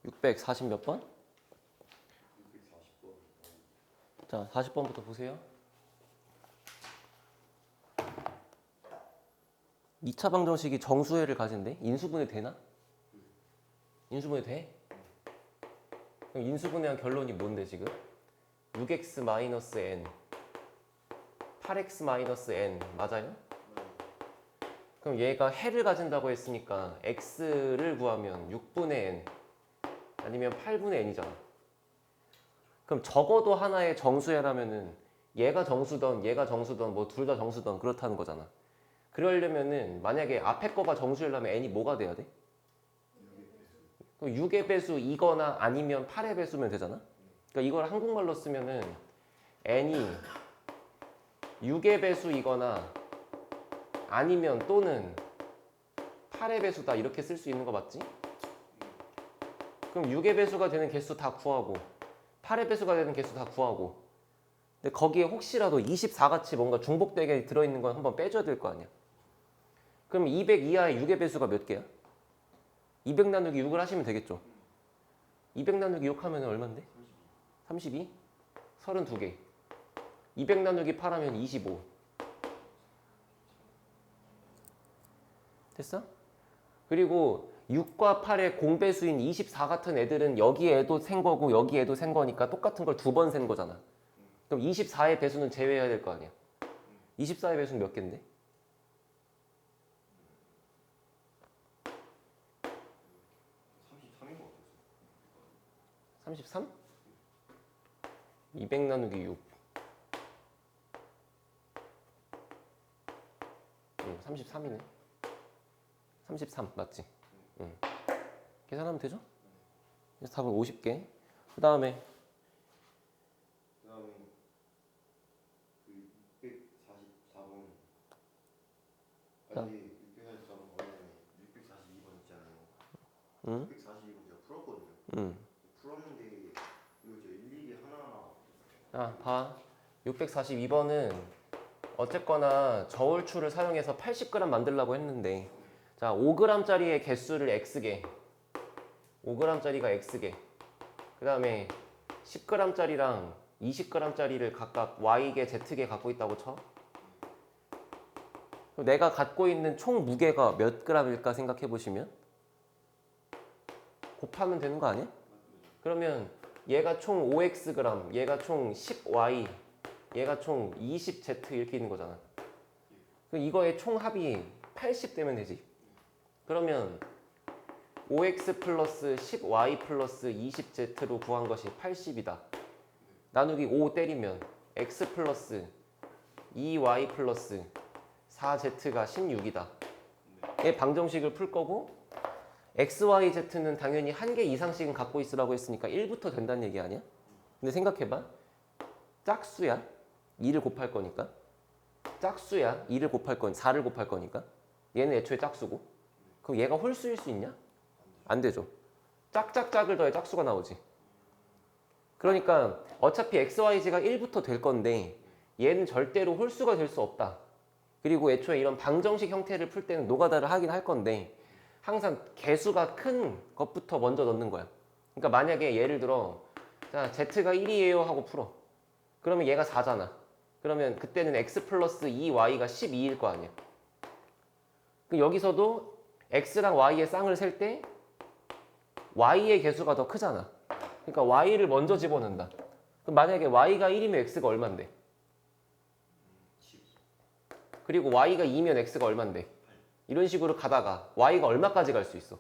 640 몇 번? 640번. 자, 40번부터 보세요. 2차 방정식이 정수회를 가진대? 인수분해 되나? 인수분해 돼? 그럼 인수분해한 결론이 뭔데 지금? 6x-n 8x-n 맞아요? 그럼 얘가 해를 가진다고 했으니까 x를 구하면 6분의 n 아니면 8분의 n이잖아. 그럼 적어도 하나의 정수해라면은 얘가 정수던 얘가 정수던 뭐 둘 다 정수던 그렇다는 거잖아. 그러려면은 만약에 앞에 거가 정수려면 n이 뭐가 돼야 돼? 6의 배수 2거나 아니면 8의 배수면 되잖아. 그러니까 이걸 한국말로 쓰면은 n이 6의 배수이거나 아니면 또는 8의 배수다 이렇게 쓸 수 있는 거 맞지? 그럼 6의 배수가 되는 개수 다 구하고 8의 배수가 되는 개수 다 구하고 근데 거기에 혹시라도 24같이 뭔가 중복되게 들어있는 건 한번 빼줘야 될 거 아니야. 그럼 200 이하의 6의 배수가 몇 개야? 200 나누기 6을 하시면 되겠죠. 200 나누기 6 하면 얼마인데? 32? 32개. 200 나누기 8 하면 25. 됐어? 그리고 6과 8의 공배수인 24 같은 애들은 여기에도 센 거고 여기에도 센 거니까 똑같은 걸 두 번 센 거잖아. 그럼 24의 배수는 제외해야 될 거 아니야. 24의 배수는 몇 개인데? 33인 것 같았어. 33? 200 나누기 6. 33이네. 33 맞지? 응. 계산하면 되죠? 그래서 답은 50개. 그 다음에 그다음에 그 644번. 자. 아니 644번 원래 642번 있잖아요. 응? 642번 제가 풀었거든요. 응. 풀었는데 이거 저 일일이 하나하나. 자, 봐. 642번은 어쨌거나 저울추를 사용해서 80g 만들려고 했는데 자, 5g짜리의 개수를 x개 5g짜리가 x개 그 다음에 10g짜리랑 20g짜리를 각각 y개, z개 갖고 있다고 쳐. 그럼 내가 갖고 있는 총 무게가 몇 g일까 생각해 보시면 곱하면 되는 거 아니야? 그러면 얘가 총 5xg, 얘가 총 10y, 얘가 총 20z 이렇게 있는 거잖아. 그럼 이거의 총 합이 80 되면 되지. 그러면 5x 플러스 10y 플러스 20z로 구한 것이 80이다. 나누기 5 때리면 x 플러스 2y 플러스 4z가 16이다. 얘 방정식을 풀 거고 x, y, z는 당연히 한 개 이상씩은 갖고 있으라고 했으니까 1부터 된다는 얘기 아니야? 근데 생각해봐. 짝수야. 2를 곱할 거니까. 짝수야. 2를 곱할 거니 4를 곱할 거니까. 얘는 애초에 짝수고. 그럼 얘가 홀수일 수 있냐? 안 되죠. 짝짝짝을 더해 짝수가 나오지. 그러니까 어차피 x, y, z가 1부터 될 건데 얘는 절대로 홀수가 될 수 없다. 그리고 애초에 이런 방정식 형태를 풀 때는 노가다를 하긴 할 건데 항상 개수가 큰 것부터 먼저 넣는 거야. 그러니까 만약에 예를 들어 자 z가 1이에요 하고 풀어. 그러면 얘가 4잖아. 그러면 그때는 x 플러스 2y가 12일 거 아니야. 여기서도 x랑 y의 쌍을 셀 때 y의 개수가 더 크잖아. 그러니까 y를 먼저 집어넣는다. 그럼 만약에 y가 1이면 x가 얼만데? 그리고 y가 2면 x가 얼만데? 이런 식으로 가다가 y가 얼마까지 갈 수 있어?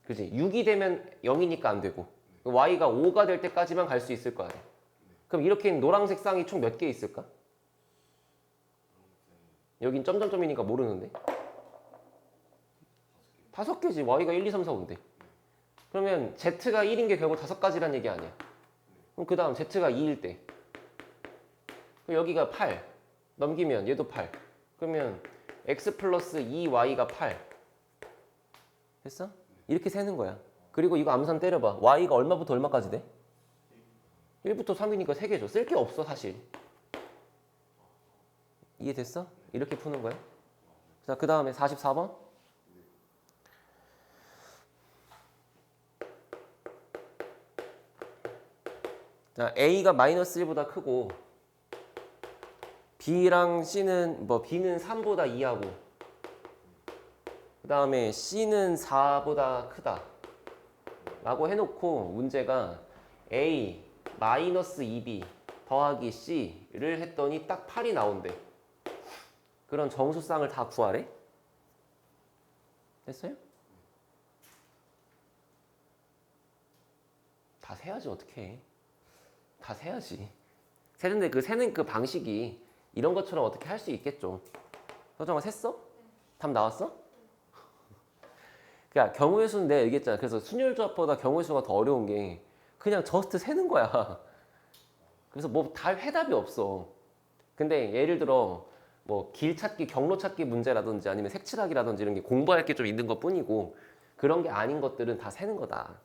그지? 6이 되면 0이니까 안 되고 y가 5가 될 때까지만 갈 수 있을 거 아니야. 그럼 이렇게 노란색 쌍이 총 몇 개 있을까? 여긴 점점점이니까 모르는데 5개지. y가 1, 2, 3, 4, 5인데 그러면 z가 1인 게 결국 5가지란 얘기 아니야. 그럼 그 다음 z가 2일 때 그럼 여기가 8 넘기면 얘도 8 그러면 x 플러스 2y가 8 됐어? 이렇게 세는 거야. 그리고 이거 암산 때려봐. y가 얼마부터 얼마까지 돼? 1부터 3이니까 3개죠. 쓸 게 없어 사실. 이해됐어? 이렇게 푸는 거야. 자, 그 다음에 44번 자, A가 마이너스 1보다 크고 B랑 C는 B는 3보다 2하고 그 다음에 C는 4보다 크다 라고 해놓고 문제가 A 마이너스 2B 더하기 C를 했더니 딱 8이 나온대. 그런 정수쌍을 다 구하래? 됐어요? 다 세야지 어떡해. 다 세야지. 세는데 그 세는 그 방식이 이런 것처럼 어떻게 할 수 있겠죠. 서정아 셌어? 답 나왔어? 그러니까 경우의 수는 내가 얘기했잖아. 그래서 순열조합보다 경우의 수가 더 어려운 게 그냥 저스트 세는 거야. 그래서 뭐 다 해답이 없어. 근데 예를 들어 뭐 길 찾기, 경로 찾기 문제라든지 아니면 색칠하기라든지 이런 게 공부할 게 좀 있는 것 뿐이고 그런 게 아닌 것들은 다 세는 거다.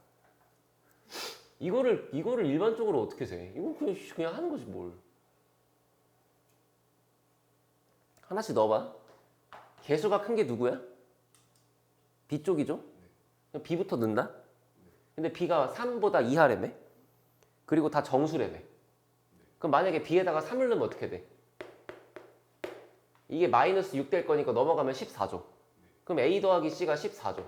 이거를 일반적으로 어떻게 세? 이건 그냥 하는 거지 뭘. 하나씩 넣어봐. 개수가 큰 게 누구야? B 쪽이죠? 그럼 B부터 넣는다? 근데 B가 3보다 2하래매? 그리고 다 정수래매. 그럼 만약에 B에다가 3을 넣으면 어떻게 돼? 이게 마이너스 6 될 거니까 넘어가면 14죠. 그럼 A 더하기 C가 14죠.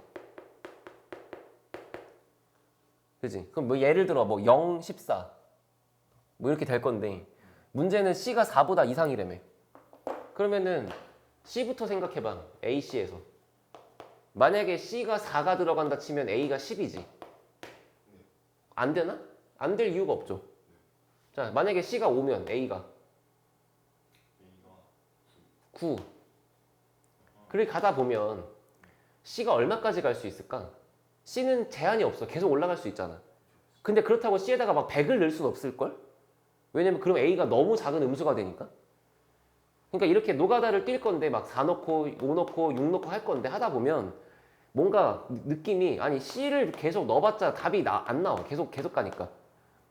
그지? 그럼 뭐 예를 들어 뭐 0, 14. 뭐 이렇게 될 건데 문제는 C가 4보다 이상이래매. 그러면은 C부터 생각해봐. A, C에서. 만약에 C가 4가 들어간다 치면 A가 10이지. 안 되나? 안 될 이유가 없죠. 자, 만약에 C가 5면 A가 9. 그렇게 가다 보면 C가 얼마까지 갈 수 있을까? C는 제한이 없어. 계속 올라갈 수 있잖아. 근데 그렇다고 C에다가 막 100을 넣을 수는 없을걸? 왜냐면 그럼 A가 너무 작은 음수가 되니까. 그러니까 이렇게 노가다를 뛸 건데 막 4 넣고 5 넣고 6 넣고 할 건데 하다 보면 뭔가 느낌이 아니 C를 계속 넣어봤자 답이 안 나와. 계속 가니까.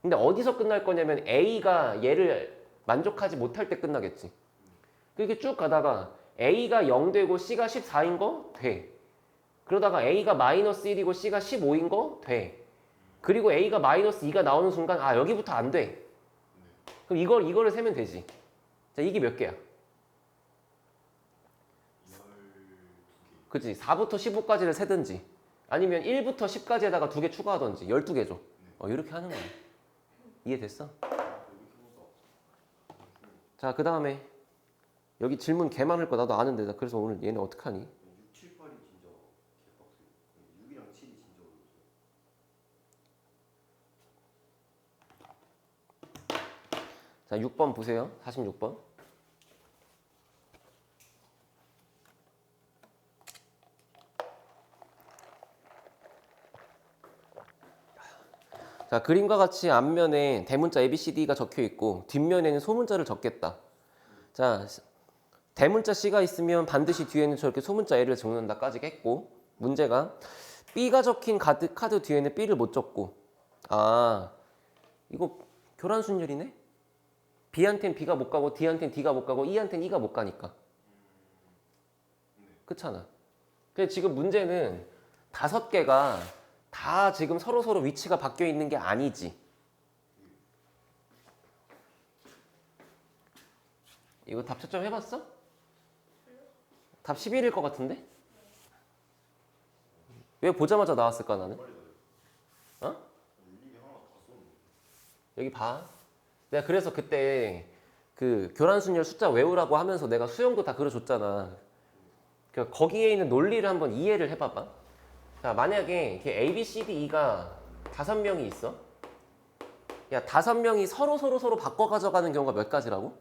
근데 어디서 끝날 거냐면 A가 얘를 만족하지 못할 때 끝나겠지. 그렇게 쭉 가다가 A가 0 되고 C가 14인 거 돼. 그러다가 A가 마이너스 1이고 C가 15인 거 돼. 그리고 A가 마이너스 2가 나오는 순간 아 여기부터 안 돼. 그럼 이거를 세면 되지. 자 이게 몇 개야? 그치 4부터 15까지를 세든지 아니면 1부터 10까지에다가 2개 추가하든지 12개죠. 이렇게 하는 거야. 이해됐어? 자 그 다음에 여기 질문 개 많을 거 나도 아는데 나 그래서 오늘 얘네 어떡하니? 6, 7, 8이 진짜 개빡세요. 6이랑 7이 진짜 어려워요. 자 6번 보세요. 46번. 자 그림과 같이 앞면에 대문자 ABCD가 적혀 있고 뒷면에는 소문자를 적겠다. 자 대문자 C가 있으면 반드시 뒤에는 저렇게 소문자 L을 적는다까지 했고 문제가 B가 적힌 카드 뒤에는 B를 못 적고 아 이거 교란순열이네? B한텐 B가 못 가고 D한텐 D가 못 가고 E한텐 E가 못 가니까 그렇잖아. 근데 지금 문제는 5개가 다 지금 서로 위치가 바뀌어 있는 게 아니지. 이거 답 채점 해봤어? 답 11일 것 같은데? 왜 보자마자 나왔을까 나는? 어? 여기 봐. 내가 그래서 그때 그 교란순열 숫자 외우라고 하면서 내가 수영도 다 그려줬잖아. 그러니까 거기에 있는 논리를 한번 이해를 해봐봐. 자, 만약에 이렇게 A, B, C, D, E가 5명이 있어. 야, 5명이 서로 바꿔 가져가는 경우가 몇 가지라고?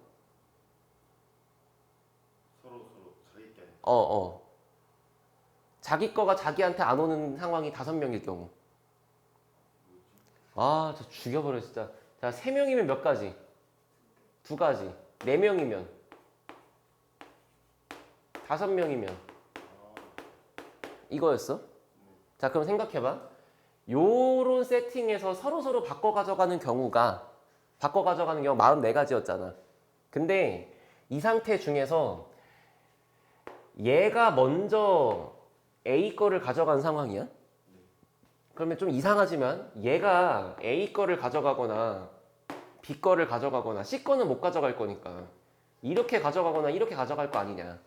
서로 자기 게 자기 거가 자기한테 안 오는 상황이 5명일 경우. 아, 저 죽여버려 진짜. 자, 3명이면 몇 가지? 2가지. 4명이면 5명이면 이거였어? 자, 그럼 생각해봐. 요런 세팅에서 서로 바꿔 가져가는 경우가 44가지였잖아. 근데 이 상태 중에서 얘가 먼저 A 거를 가져간 상황이야? 그러면 좀 이상하지만 얘가 A 거를 가져가거나 B 거를 가져가거나 C 거는 못 가져갈 거니까 이렇게 가져가거나 이렇게 가져갈 거 아니냐.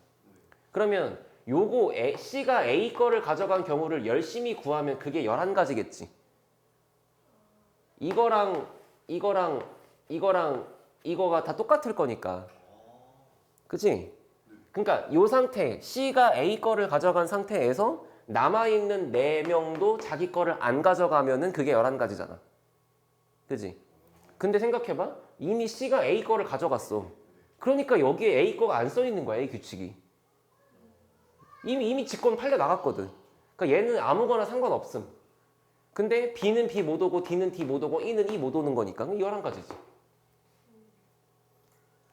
그러면 요거 C가 A 거를 가져간 경우를 열심히 구하면 그게 11가지겠지. 이거랑 이거랑 이거랑 이거가 다 똑같을 거니까. 그치? 그러니까 요 상태 C가 A 거를 가져간 상태에서 남아있는 4명도 자기 거를 안 가져가면은 그게 11가지잖아. 그치? 근데 생각해봐. 이미 C가 A 거를 가져갔어. 그러니까 여기에 A 거가 안 써있는 거야. A 규칙이. 이미 직권 팔려 나갔거든. 그러니까 얘는 아무거나 상관없음. 근데 B는 B 못 오고 D는 D 못 오고 E는 E 못 오는 거니까 11가지지.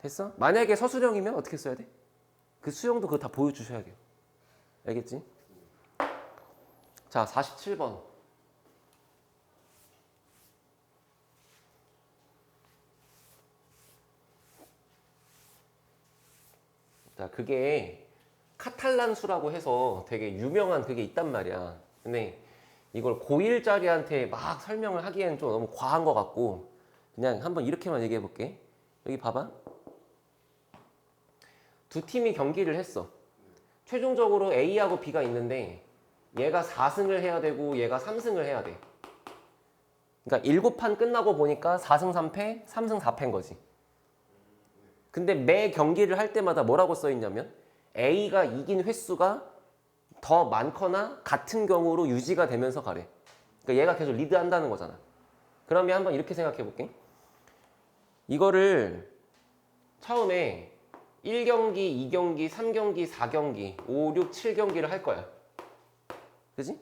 됐어? 만약에 서술형이면 어떻게 써야 돼? 그 수형도 그거 다 보여주셔야 돼요. 알겠지? 자, 47번. 자, 그게 카탈란수라고 해서 되게 유명한 그게 있단 말이야. 근데 이걸 고1짜리한테 막 설명을 하기에는 좀 너무 과한 것 같고 그냥 한번 이렇게만 얘기해 볼게. 여기 봐봐. 두 팀이 경기를 했어. 최종적으로 A하고 B가 있는데 얘가 4승을 해야 되고 얘가 3승을 해야 돼. 그러니까 7판 끝나고 보니까 4승 3패, 3승 4패인 거지. 근데 매 경기를 할 때마다 뭐라고 써 있냐면 A가 이긴 횟수가 더 많거나 같은 경우로 유지가 되면서 가래. 그러니까 얘가 계속 리드한다는 거잖아. 그러면 한번 이렇게 생각해 볼게. 이거를 처음에 1경기, 2경기, 3경기, 4경기, 5, 6, 7경기를 할 거야. 그지?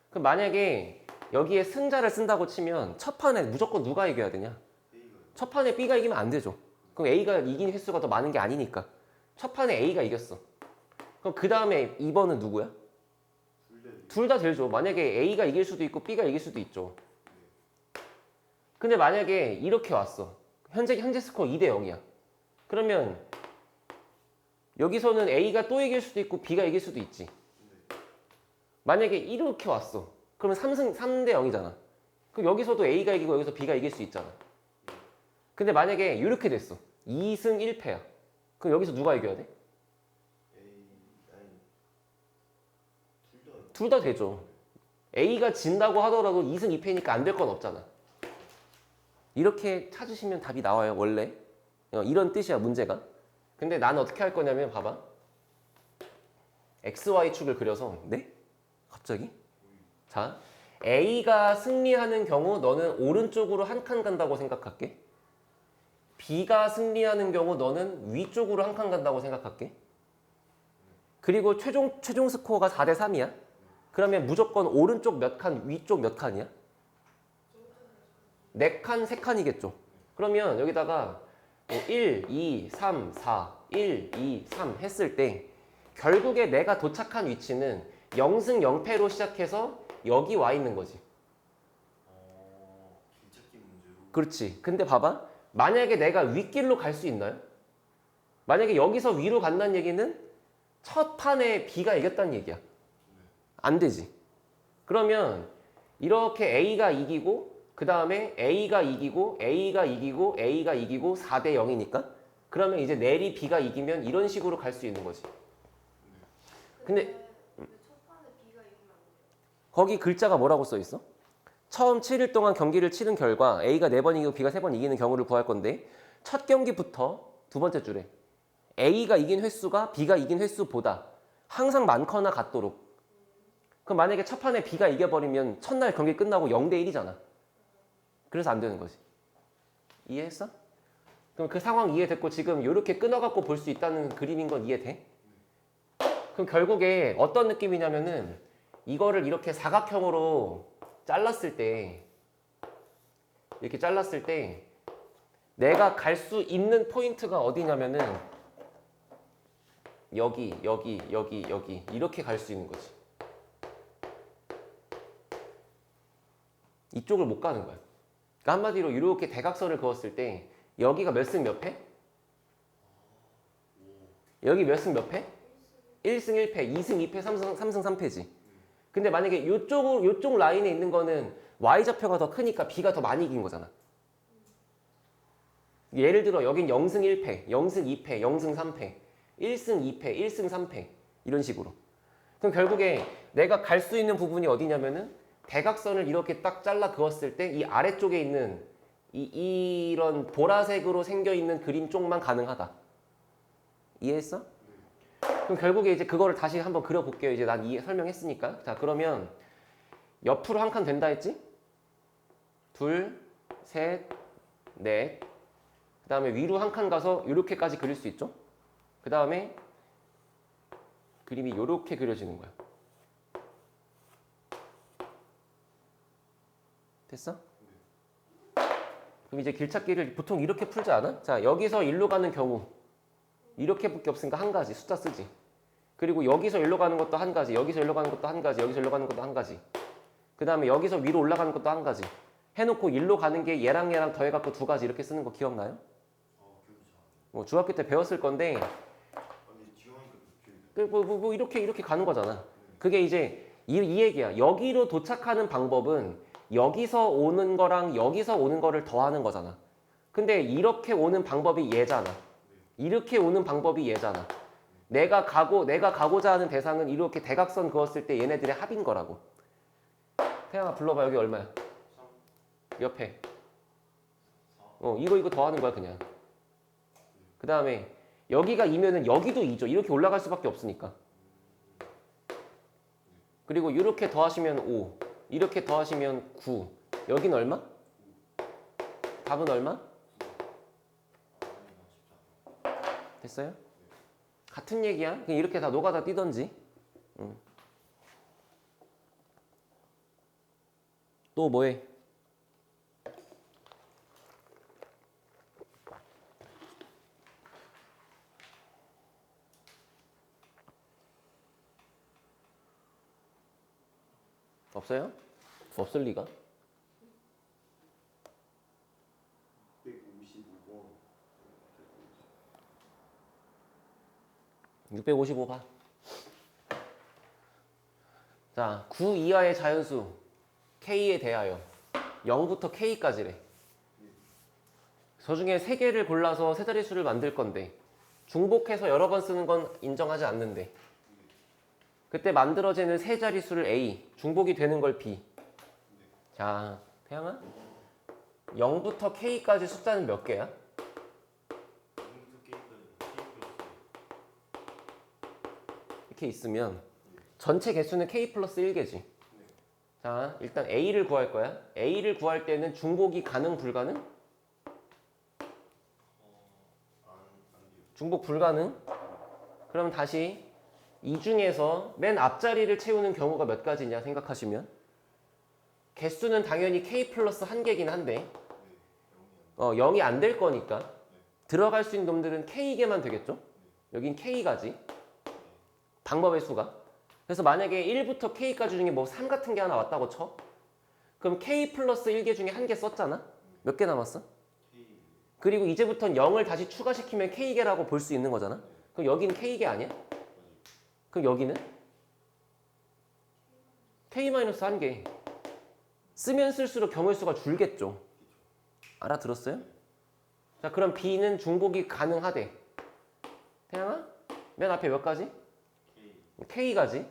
그럼 만약에 여기에 승자를 쓴다고 치면 첫 판에 무조건 누가 이겨야 되냐? 첫 판에 B가 이기면 안 되죠. 그럼 A가 이긴 횟수가 더 많은 게 아니니까. 첫 판에 A가 이겼어. 그럼 그 다음에 2번은 누구야? 둘 다 되죠. 만약에 A가 이길 수도 있고 B가 이길 수도 있죠. 근데 만약에 이렇게 왔어. 현재 스코어 2대 0이야. 그러면 여기서는 A가 또 이길 수도 있고 B가 이길 수도 있지. 만약에 이렇게 왔어. 그러면 3대 0이잖아. 그럼 여기서도 A가 이기고 여기서 B가 이길 수 있잖아. 근데 만약에 이렇게 됐어. 2승 1패야. 그럼 여기서 누가 이겨야 돼? 둘 다 되죠. A가 진다고 하더라도 2승 2패니까 안 될 건 없잖아. 이렇게 찾으시면 답이 나와요, 원래. 이런 뜻이야, 문제가. 근데 나는 어떻게 할 거냐면 봐봐. XY축을 그려서 네? 갑자기? 자, A가 승리하는 경우 너는 오른쪽으로 한 칸 간다고 생각할게. B가 승리하는 경우 너는 위쪽으로 한 칸 간다고 생각할게. 그리고 최종 스코어가 4대 3이야. 그러면 무조건 오른쪽 몇 칸, 위쪽 몇 칸이야? 4칸, 3칸이겠죠. 그러면 여기다가 1, 2, 3, 4, 1, 2, 3 했을 때 결국에 내가 도착한 위치는 0승 0패로 시작해서 여기 와 있는 거지. 길찾기 문제로. 그렇지. 근데 봐봐. 만약에 내가 윗길로 갈 수 있나요? 만약에 여기서 위로 간다는 얘기는 첫 판에 B가 이겼다는 얘기야. 안 되지. 그러면 이렇게 A가 이기고 그 다음에 A가 이기고 A가 이기고 A가 이기고 4대 0이니까 그러면 이제 내리 B가 이기면 이런 식으로 갈 수 있는 거지. 근데 첫 판에 B가 이기면 안 돼요. 거기 글자가 뭐라고 써 있어? 처음 7일 동안 경기를 치른 결과 A가 4번 이기고 B가 3번 이기는 경우를 구할 건데 첫 경기부터 두 번째 줄에 A가 이긴 횟수가 B가 이긴 횟수보다 항상 많거나 같도록. 그럼 만약에 첫 판에 B가 이겨버리면 첫날 경기 끝나고 0대 1이잖아. 그래서 안 되는 거지. 이해했어? 그럼 그 상황 이해됐고 지금 이렇게 끊어갖고 볼 수 있다는 그림인 건 이해돼? 그럼 결국에 어떤 느낌이냐면은 이거를 이렇게 사각형으로 잘랐을 때 이렇게 잘랐을 때 내가 갈 수 있는 포인트가 어디냐면은 여기 이렇게 갈 수 있는 거지. 이쪽을 못 가는 거야. 그러니까 한마디로 이렇게 대각선을 그었을 때 여기가 몇 승 몇 패? 여기 몇 승 몇 패? 1승 1패, 2승 2패, 3승 3패지. 근데 만약에 요쪽 라인에 있는 거는 Y좌표가 더 크니까 B가 더 많이 이긴 거잖아. 예를 들어 여긴 0승 1패, 0승 2패, 0승 3패, 1승 2패, 1승 3패 이런 식으로. 그럼 결국에 내가 갈 수 있는 부분이 어디냐면은 대각선을 이렇게 딱 잘라 그었을 때 이 아래쪽에 있는 이런 보라색으로 생겨 있는 그림 쪽만 가능하다. 이해했어? 그럼 결국에 이제 그거를 다시 한번 그려볼게요. 이제 난 설명했으니까. 자, 그러면 옆으로 한 칸 된다 했지? 둘, 셋, 넷. 그 다음에 위로 한 칸 가서 이렇게까지 그릴 수 있죠? 그 다음에 그림이 이렇게 그려지는 거야. 됐어? 그럼 이제 길찾기를 보통 이렇게 풀지 않아? 자, 여기서 일로 가는 경우 이렇게밖에 없으니까 한 가지 숫자 쓰지. 그리고 여기서 일로 가는 것도 한 가지, 여기서 일로 가는 것도 한 가지, 여기서 일로 가는 것도 한 가지. 그 다음에 여기서 위로 올라가는 것도 한 가지. 해놓고 일로 가는 게 얘랑 얘랑 더해갖고 두 가지 이렇게 쓰는 거 기억나요? 기억이 잘 안 중학교 때 배웠을 건데 나. 아니 지원이가 기억이 나. 뭐 이렇게 가는 거잖아. 그게 이제 이 얘기야. 여기로 도착하는 방법은 여기서 오는 거랑 여기서 오는 거를 더하는 거잖아. 근데 이렇게 오는 방법이 얘잖아. 이렇게 오는 방법이 얘잖아. 내가 가고자 하는 대상은 이렇게 대각선 그었을 때 얘네들의 합인 거라고. 태양아 불러봐. 여기 얼마야? 옆에. 이거 더하는 거야 그냥. 그 다음에 여기가 2면은 여기도 2죠. 이렇게 올라갈 수밖에 없으니까. 그리고 이렇게 더하시면 5, 이렇게 더하시면 9. 여긴 얼마? 답은 얼마? 됐어요? 같은 얘기야. 그냥 이렇게 다 노가다 뛰던지. 또 뭐해? 없어요? 없을 리가. 155번. 655 봐. 자, 9 이하의 자연수 K에 대하여 0부터 K까지래. 저 중에 3개를 골라서 세 자릿수를 만들 건데 중복해서 여러 번 쓰는 건 인정하지 않는데 그때 만들어지는 세 자릿수를 A, 중복이 되는 걸 B. 자, 태양아 0부터 K까지 숫자는 몇 개야? 이렇게 있으면 전체 개수는 K 플러스 1개지. 자, 일단 A를 구할 거야. A를 구할 때는 중복이 가능, 불가능? 중복 불가능? 그럼 다시 이 중에서 맨 앞자리를 채우는 경우가 몇 가지냐 생각하시면 개수는 당연히 K 플러스 1개긴 한데 0이 안 될 거니까 들어갈 수 있는 놈들은 K개만 되겠죠? 여긴 K가지. 방법의 수가. 그래서 만약에 1부터 K까지 중에 뭐 3 같은 게 하나 왔다고 쳐? 그럼 K 플러스 1개 중에 1개 썼잖아? 몇 개 남았어? 그리고 이제부터는 0을 다시 추가시키면 K개라고 볼 수 있는 거잖아? 그럼 여기는 K개 아니야? 그럼 여기는? K-1개. 쓰면 쓸수록 경우의 수가 줄겠죠. 알아들었어요? 자, 그럼 B는 중복이 가능하대. 태양아? 맨 앞에 몇 가지? K가지.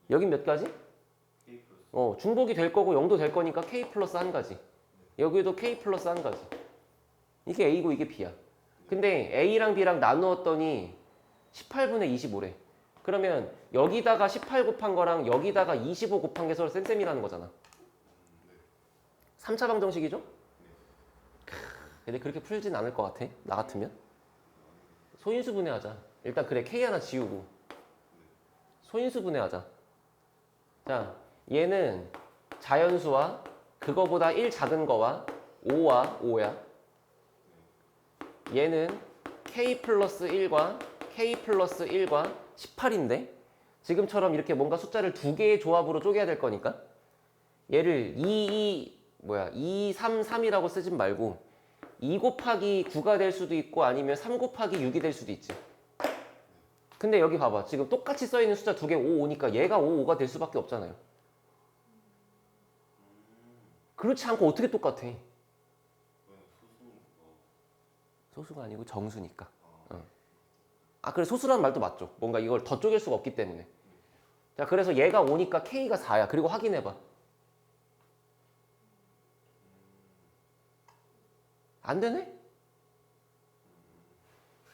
여긴 몇 가지? 중복이 될 거고 0도 될 거니까 K 플러스 1가지. 여기도 K 플러스 1가지. 이게 A고 이게 B야. 근데 A랑 B랑 나누었더니 18분의 25래. 그러면 여기다가 18 곱한 거랑 여기다가 25 곱한 게 서로 쌤쌤이라는 거잖아. 3차 방정식이죠? 근데 그렇게 풀진 않을 것 같아. 나 같으면. 소인수 분해하자. 일단 그래 K 하나 지우고 소인수 분해하자. 자, 얘는 자연수와 그거보다 1 작은 거와 5와 5야. 얘는 K 플러스 1과 K 플러스 1과 18인데 지금처럼 이렇게 뭔가 숫자를 두 개의 조합으로 쪼개야 될 거니까 얘를 2, 3, 3이라고 쓰진 말고 2 곱하기 9가 될 수도 있고 아니면 3 곱하기 6이 될 수도 있지. 근데 여기 봐봐. 지금 똑같이 써있는 숫자 두 개 5, 5니까 얘가 5, 5가 될 수밖에 없잖아요. 그렇지 않고 어떻게 똑같아? 소수가 아니고 정수니까. 아, 그래 소수라는 말도 맞죠. 뭔가 이걸 더 쪼갤 수가 없기 때문에. 자, 그래서 얘가 5니까 K가 4야. 그리고 확인해봐. 안 되네?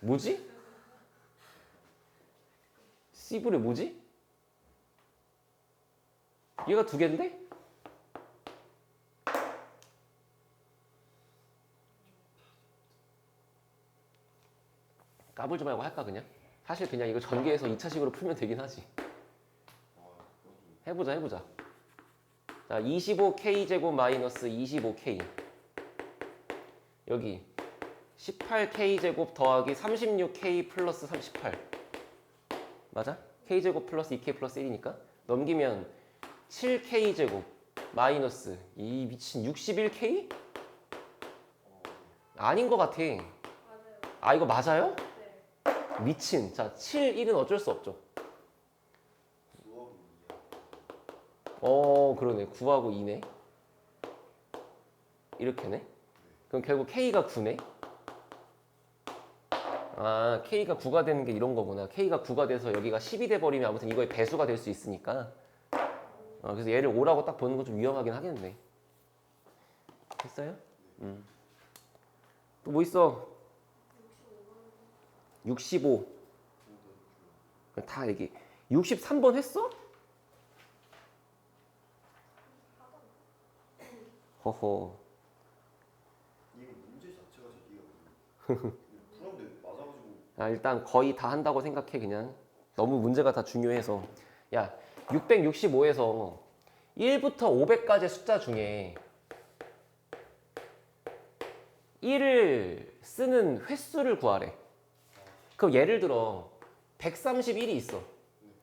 뭐지? C불에 뭐지? 얘가 2개인데? 까불지 말고 할까 그냥? 사실 그냥 이거 전개해서 2차식으로 풀면 되긴 하지. 해보자. 자, 25K제곱 마이너스 25K. 여기 18K제곱 더하기 36K 플러스 38. 맞아? K제곱 플러스 2K 플러스 1이니까 넘기면 7K제곱 마이너스 이 미친 61K? 아닌 것 같아. 맞아요. 아, 이거 맞아요? 네. 미친. 자, 7, 1은 어쩔 수 없죠. 그러네. 9하고 2네. 이렇게네. 그럼 결국 K가 9네. 아, K가 9가 되는 게 이런 거구나. K가 9가 돼서 여기가 10이 돼버리면 아무튼 이거의 배수가 될 수 있으니까. 그래서 얘를 5라고 딱 보는 건 좀 위험하긴 하겠네. 됐어요? 또 뭐 있어? 65. 다 얘기. 63번 했어? 허허. 이거 문제 자체가 저기가 풀었는데 맞아가지고. 아, 일단 거의 다 한다고 생각해 그냥. 너무 문제가 다 중요해서. 야, 665에서 1부터 500까지의 숫자 중에 1을 쓰는 횟수를 구하래. 그럼 예를 들어 131이 있어.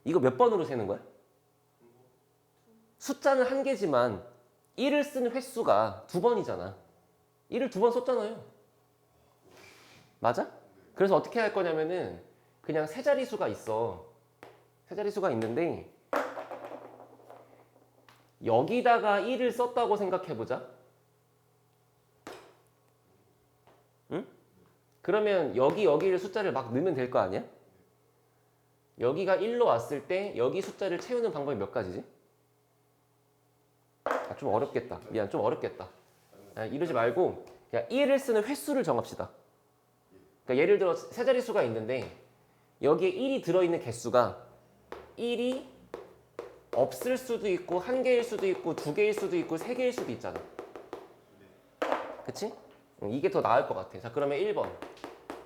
이거 몇 번으로 세는 거야? 숫자는 한 개지만 1을 쓰는 횟수가 2번이잖아. 1을 2번 썼잖아요. 맞아? 그래서 어떻게 할 거냐면은 그냥 세 자릿수가 있어. 세 자릿수가 있는데 여기다가 1을 썼다고 생각해보자. 응? 그러면 여기를 숫자를 막 넣으면 될 거 아니야? 여기가 1로 왔을 때 여기 숫자를 채우는 방법이 몇 가지지? 아, 좀 어렵겠다. 미안, 좀 어렵겠다. 이러지 말고 그냥 1을 쓰는 횟수를 정합시다. 그러니까 예를 들어 세 자릿수가 있는데 여기에 1이 들어있는 개수가 1이 없을 수도 있고 1개일 수도 있고 2개일 수도 있고 3개일 수도 있잖아. 그치? 이게 더 나을 것 같아. 자, 그러면 1번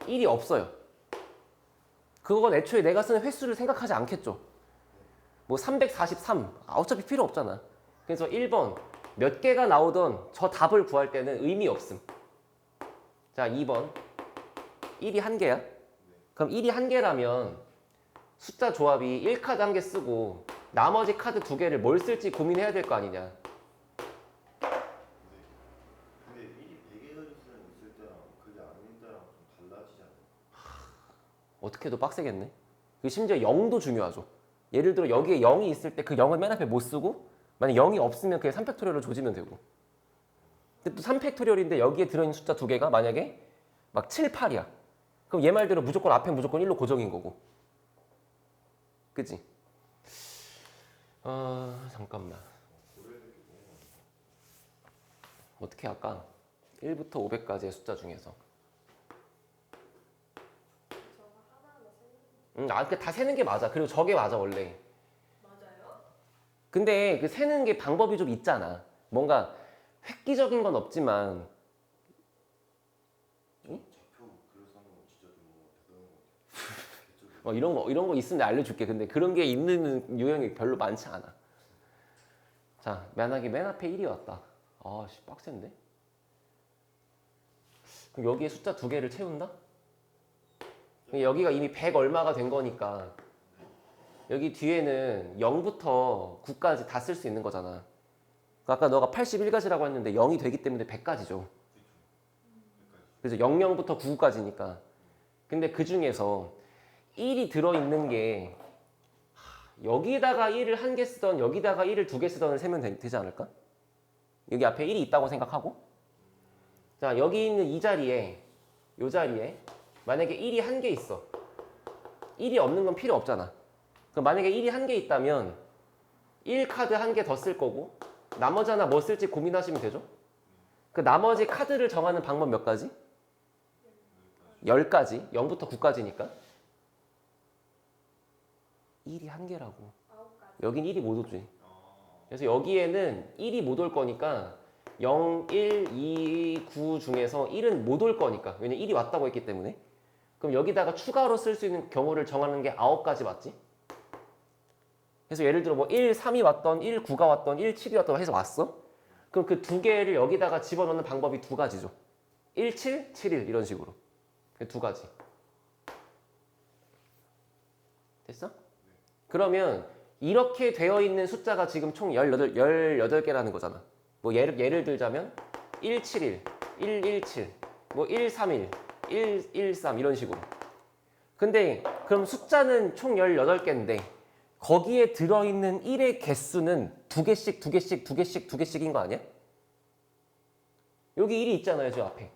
1이 없어요. 그건 애초에 내가 쓰는 횟수를 생각하지 않겠죠. 뭐 343 어차피 필요 없잖아. 그래서 1번 몇 개가 나오던 저 답을 구할 때는 의미 없음. 자, 2번 1이 1개야? 그럼 1이 1개라면 숫자 조합이 1카드 1개 쓰고 나머지 카드 2개를 뭘 쓸지 고민해야 될 거 아니냐. 근데 미리 100의 자릿수랑 있을 때랑 그게 아닌 때랑 좀 달라지잖아요. 어떻게 해도 빡세겠네. 심지어 0도 중요하죠. 예를 들어 여기에 0이 있을 때 그 0을 맨 앞에 못 쓰고 만약 0이 없으면 그게 3팩토리얼로 조지면 되고. 근데 또 3팩토리얼인데 여기에 들어있는 숫자 2개가 만약에 막 7, 8이야. 그럼 얘 말대로 무조건 앞에 무조건 1로 고정인 거고. 그치? 잠깐만. 어떻게 할까? 1부터 500까지의 숫자 중에서. 저거 하나하나 세는 그러니까 다 세는 게 맞아. 그리고 저게 맞아 원래. 맞아요? 근데 그 세는 게 방법이 좀 있잖아. 뭔가 획기적인 건 없지만 좌표 그래서 하는 건 진짜 좀 대단한 것 같아요. 이런 거 있으면 내가 알려줄게. 근데 그런 게 있는 유형이 별로 많지 않아. 자, 만약에 맨 앞에 1이 왔다. 씨, 빡센데? 그럼 여기에 숫자 2개를 채운다? 여기가 이미 100 얼마가 된 거니까 여기 뒤에는 0부터 9까지 다 쓸 수 있는 거잖아. 아까 너가 81가지라고 했는데 0이 되기 때문에 100가지죠. 그래서 00부터 99까지니까. 근데 그 중에서 1이 들어있는 게 여기다가 1을 1개 쓰던 여기다가 1을 2개 쓰던을 세면 되지 않을까? 여기 앞에 1이 있다고 생각하고 자, 여기 있는 이 자리에 요 자리에 만약에 1이 한 개 있어. 1이 없는 건 필요 없잖아. 그럼 만약에 1이 한 개 있다면 1 카드 한 개 더 쓸 거고 나머지 하나 뭐 쓸지 고민하시면 되죠? 그 나머지 카드를 정하는 방법 몇 가지? 10가지. 0부터 9까지니까. 1이 한 개라고. 9가지. 여긴 1이 못 오지. 그래서 여기에는 1이 못 올 거니까 0, 1, 2, 9 중에서 1은 못 올 거니까. 왜냐면 1이 왔다고 했기 때문에. 그럼 여기다가 추가로 쓸 수 있는 경우를 정하는 게 9가지 맞지? 그래서 예를 들어 뭐 1, 3이 왔던 1, 9가 왔던 1, 7이 왔던 해서 왔어? 그럼 그 두 개를 여기다가 집어넣는 방법이 두 가지죠. 1, 7, 7, 1 이런 식으로. 두 가지. 됐어? 그러면 이렇게 되어 있는 숫자가 지금 총 18개라는 거잖아. 뭐 예를 들자면 171, 117, 뭐 131, 113 이런 식으로. 근데 그럼 숫자는 총 18개인데 거기에 들어있는 1의 개수는 두 개씩인 거 아니야? 여기 1이 있잖아요, 저 앞에.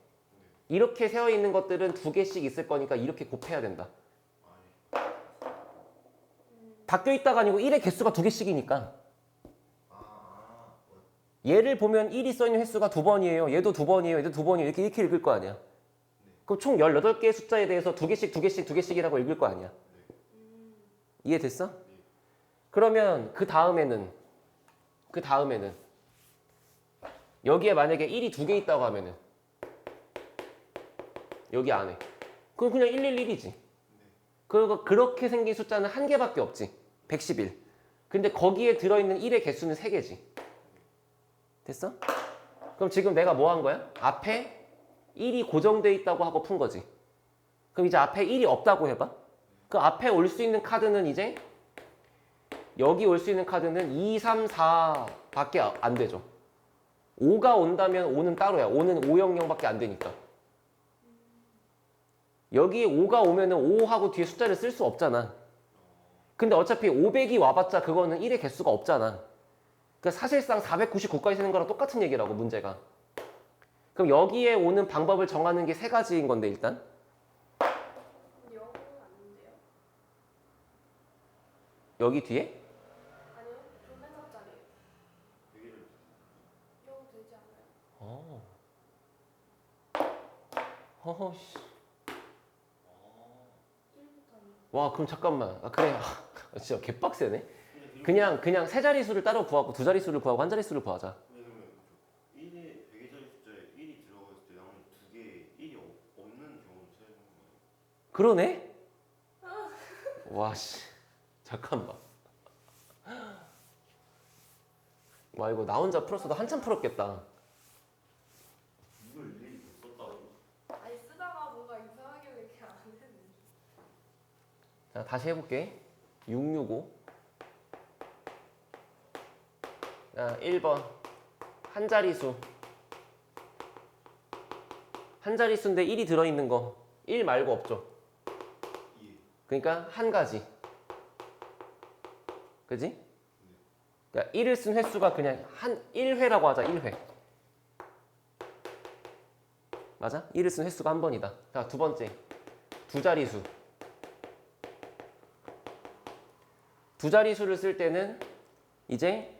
이렇게 세어 있는 것들은 두 개씩 있을 거니까 이렇게 곱해야 된다. 바뀌어 있다가 아니고 1의 개수가 두 개씩이니까. 얘를 보면 1이 써있는 횟수가 2번이에요. 얘도 2번이에요. 얘도 2번이에요. 이렇게 읽을 거 아니야. 그럼 총 18개의 숫자에 대해서 두 개씩이라고 읽을 거 아니야. 이해됐어? 그러면 그 다음에는 여기에 만약에 1이 두 개 있다고 하면은 여기 안에 그럼 그냥 111이지. 그렇게 생긴 숫자는 한 개밖에 없지. 111. 근데 거기에 들어있는 1의 개수는 3개지. 됐어? 그럼 지금 내가 뭐 한 거야? 앞에 1이 고정돼 있다고 하고 푼 거지. 그럼 이제 앞에 1이 없다고 해봐. 그 앞에 올 수 있는 카드는 이제 여기 올 수 있는 카드는 2, 3, 4밖에 안 되죠. 5가 온다면 5는 따로야. 5는 500밖에 안 되니까. 여기에 5가 오면은 5하고 뒤에 숫자를 쓸 수 없잖아. 근데 어차피 500이 와봤자 그거는 1의 개수가 없잖아. 그러니까 사실상 499까지 세는 거랑 똑같은 얘기라고 문제가. 그럼 여기에 오는 방법을 정하는 게 세 가지인 건데 일단 0은 아닌데요? 여기 뒤에 아니요. 맨 앞자리에. 0 되지 않아요? 허허 씨. 1부터 2. 와 그럼 잠깐만. 아 그래. 진짜 개빡세네. 그냥 세 자릿수를 따로 구하고 두 자릿수를 구하고 한 자릿수를 구하자. 그러면 1에 100의 자리 숫자에 1이 들어갔을 때 나머지 두 개에 1이 없는 경우를 찾는 거예요. 그러네? 와 씨. 잠깐만. 와 이거 나 혼자 풀었어도 한참 풀었겠다. 이걸 일일이 못 썼다고? 아니 쓰다가 뭔가 이상하길래 이렇게 안 했는데. 자 다시 해볼게. 665. 자 1번 한 자릿수. 한 자릿수인데 1이 들어있는 거 1 말고 없죠. 예. 그러니까 한 가지. 그지? 그러니까 1을 쓴 횟수가 그냥 한 1회라고 하자. 1회. 맞아? 1을 쓴 횟수가 한 번이다. 자, 두 번째. 두 자릿수. 두 자릿수를 쓸 때는 이제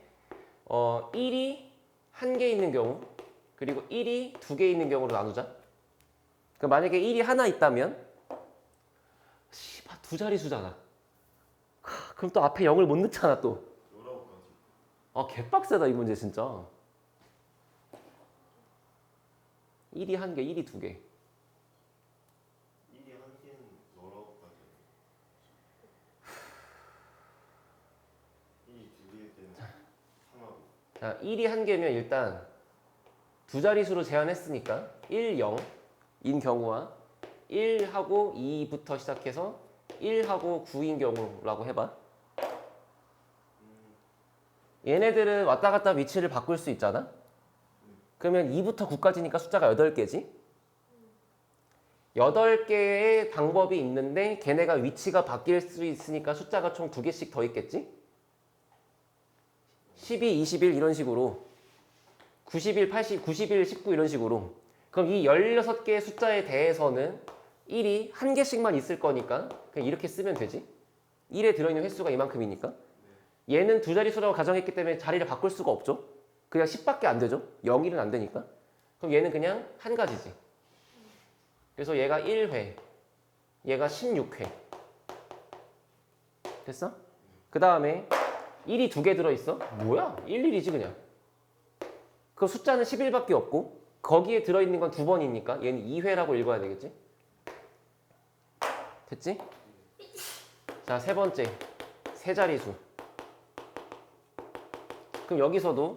1이 한 개 있는 경우 그리고 1이 두 개 있는 경우로 나누자. 그럼 만약에 1이 하나 있다면 씨발 두 자릿수잖아. 그럼 또 앞에 0을 못 넣잖아 또. 19가지. 아 개빡세다 이 문제 진짜. 1이 한 개, 1이 두 개. 1이 한 개는 19가지. 1이 두 개일 때는 하나고. 자, 1이 한 개면 일단 두 자릿수로 제한했으니까 1, 0인 경우와 1하고 2부터 시작해서 1하고 9인 경우라고 해봐. 얘네들은 왔다 갔다 위치를 바꿀 수 있잖아. 그러면 2부터 9까지니까 숫자가 8개지. 8개의 방법이 있는데 걔네가 위치가 바뀔 수 있으니까 숫자가 총 2개씩 더 있겠지. 12, 21 이런 식으로 91, 80, 91, 19 이런 식으로. 그럼 이 16개의 숫자에 대해서는 1이 한 개씩만 있을 거니까 그냥 이렇게 쓰면 되지. 1에 들어있는 횟수가 이만큼이니까. 얘는 두 자릿수라고 가정했기 때문에 자리를 바꿀 수가 없죠. 그냥 10밖에 안 되죠. 0, 1은 안 되니까. 그럼 얘는 그냥 한 가지지. 그래서 얘가 1회, 얘가 16회. 됐어? 그 다음에 1이 두 개 들어있어? 뭐야? 11이지 그냥. 그 숫자는 11밖에 없고 거기에 들어있는 건 두 번이니까 얘는 2회라고 읽어야 되겠지? 됐지? 자, 세 번째. 세 자리수. 그럼 여기서도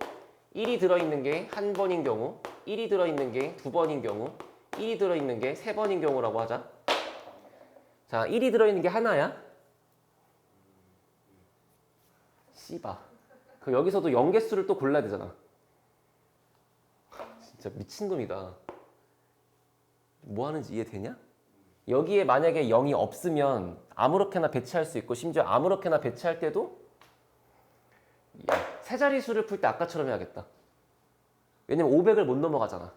1이 들어있는 게 한 번인 경우, 1이 들어있는 게 두 번인 경우, 1이 들어있는 게 세 번인 경우라고 하자. 자, 1이 들어있는 게 하나야? 씨바. 그 여기서도 0개수를 또 골라야 되잖아. 진짜 미친놈이다. 뭐 하는지 이해되냐? 여기에 만약에 0이 없으면 아무렇게나 배치할 수 있고 심지어 아무렇게나 배치할 때도 세 자릿수를 풀 때 아까처럼 해야겠다. 왜냐면 500을 못 넘어가잖아.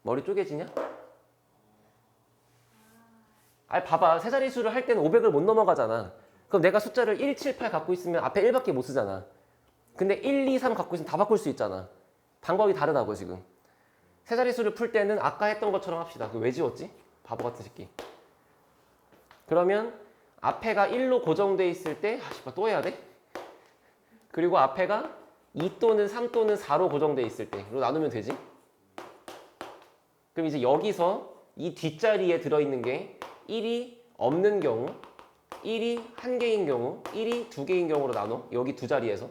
머리 쪼개지냐? 아니 봐봐. 세 자릿수를 할 때는 500을 못 넘어가잖아. 그럼 내가 숫자를 1, 7, 8 갖고 있으면 앞에 1밖에 못 쓰잖아. 근데 1, 2, 3 갖고 있으면 다 바꿀 수 있잖아. 방법이 다르다고 지금. 세 자릿수를 풀 때는 아까 했던 것처럼 합시다. 왜 지웠지? 바보 같은 새끼. 그러면 앞에가 1로 고정돼 있을 때 씨발 또 해야 돼? 그리고 앞에가 2 또는 3 또는 4로 고정돼 있을 때로 나누면 되지? 그럼 이제 여기서 이 뒷자리에 들어있는 게 1이 없는 경우, 1이 한 개인 경우, 1이 두 개인 경우로 나눠. 여기 두 자리에서.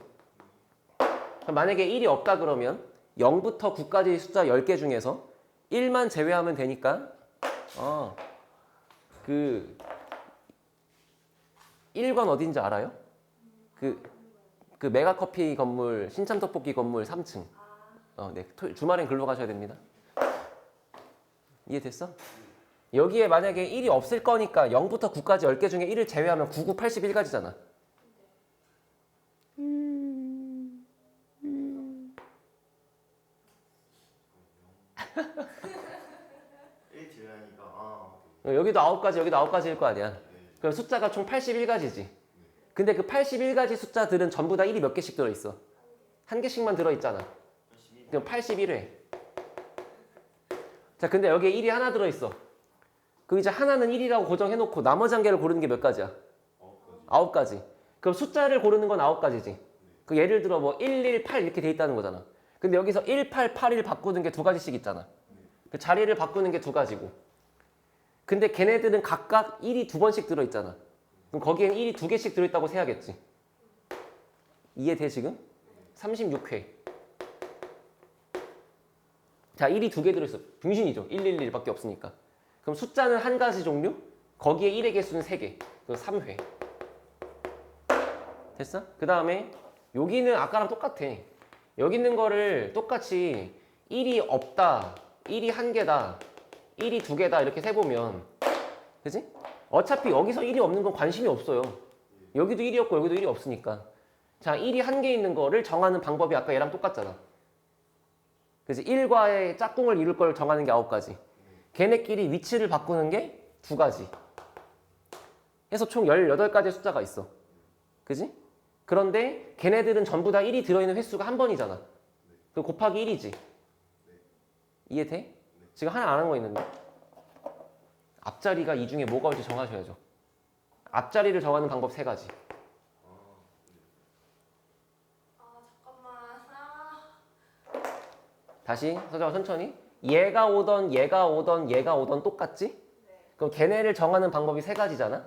그럼 만약에 1이 없다 그러면 0부터 9까지 숫자 10개 중에서 1만 제외하면 되니까 그 1관 어딘지 알아요? 그 메가커피 건물, 신참떡볶이 건물 3층. 네. 주말엔 글로 가셔야 됩니다. 이해됐어? 여기에 만약에 1이 없을 거니까 0부터 9까지 10개 중에 1을 제외하면 9, 9, 81가지잖아. 1 제외하니까 여기도 9가지, 여기도 9가지일 거 아니야. 그럼 숫자가 총 81가지지. 근데 그 81가지 숫자들은 전부 다 1이 몇 개씩 들어있어? 한 개씩만 들어있잖아. 그럼 81회. 자, 근데 여기에 1이 하나 들어있어. 그럼 이제 하나는 1이라고 고정해놓고 나머지 한 개를 고르는 게 몇 가지야? 9가지. 그럼 숫자를 고르는 건 9가지지. 그 예를 들어 뭐 1, 1, 8 이렇게 돼 있다는 거잖아. 근데 여기서 1, 8, 8, 1 바꾸는 게 두 가지씩 있잖아. 그 자리를 바꾸는 게 두 가지고. 근데 걔네들은 각각 1이 두 번씩 들어있잖아. 그럼 거기엔 1이 두 개씩 들어있다고 세야겠지. 이해돼 지금? 36회. 자, 1이 두 개 들어있어. 병신이죠. 111밖에 없으니까. 그럼 숫자는 한 가지 종류? 거기에 1의 개수는 3개. 그럼 3회. 됐어? 그 다음에 여기는 아까랑 똑같아. 여기 있는 거를 똑같이 1이 없다, 1이 한 개다, 1이 두 개다 이렇게 세보면 그지? 어차피 여기서 1이 없는 건 관심이 없어요. 여기도 1이 없고 여기도 1이 없으니까. 자, 1이 한 개 있는 거를 정하는 방법이 아까 얘랑 똑같잖아. 그지? 1과의 짝꿍을 이룰 걸 정하는 게 9가지. 걔네끼리 위치를 바꾸는 게 2가지. 해서 총 18가지의 숫자가 있어. 그지? 그런데 걔네들은 전부 다 1이 들어있는 횟수가 한 번이잖아. 그 곱하기 1이지. 이해돼? 지금 하나 안 한 거 있는데. 앞자리가 이 중에 뭐가 올지 정하셔야죠. 앞자리를 정하는 방법 3가지. 잠깐만. 다시 서정아 천천히. 얘가 오던 얘가 오던 얘가 오던 똑같지? 네. 그럼 걔네를 정하는 방법이 3가지잖아.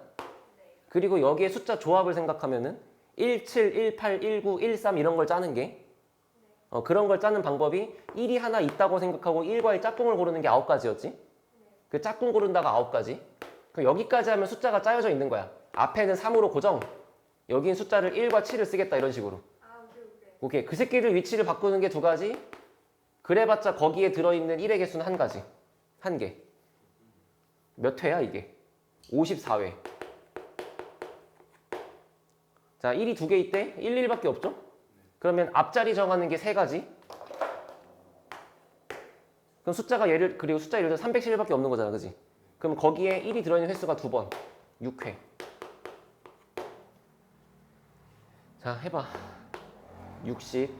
그리고 여기에 숫자 조합을 생각하면은 17, 18, 19, 13 이런 걸 짜는 게 그런 걸 짜는 방법이 1이 하나 있다고 생각하고 1과의 짝꿍을 고르는 게 9가지였지? 그 짝꿍 고른다가 9가지. 그럼 여기까지 하면 숫자가 짜여져 있는 거야. 앞에는 3으로 고정. 여긴 숫자를 1과 7을 쓰겠다 이런 식으로. 오케이. 그 새끼들 위치를 바꾸는 게 2가지. 그래봤자 거기에 들어있는 1의 개수는 1가지. 1개. 몇 회야 이게? 54회. 자, 1이 2개 있대? 1, 1밖에 없죠? 그러면 앞자리 정하는 게 3가지. 그럼 숫자가 그리고 숫자 예를 들어 311밖에 없는 거잖아, 그지? 그럼 거기에 1이 들어있는 횟수가 2번, 6회. 자, 해봐. 60,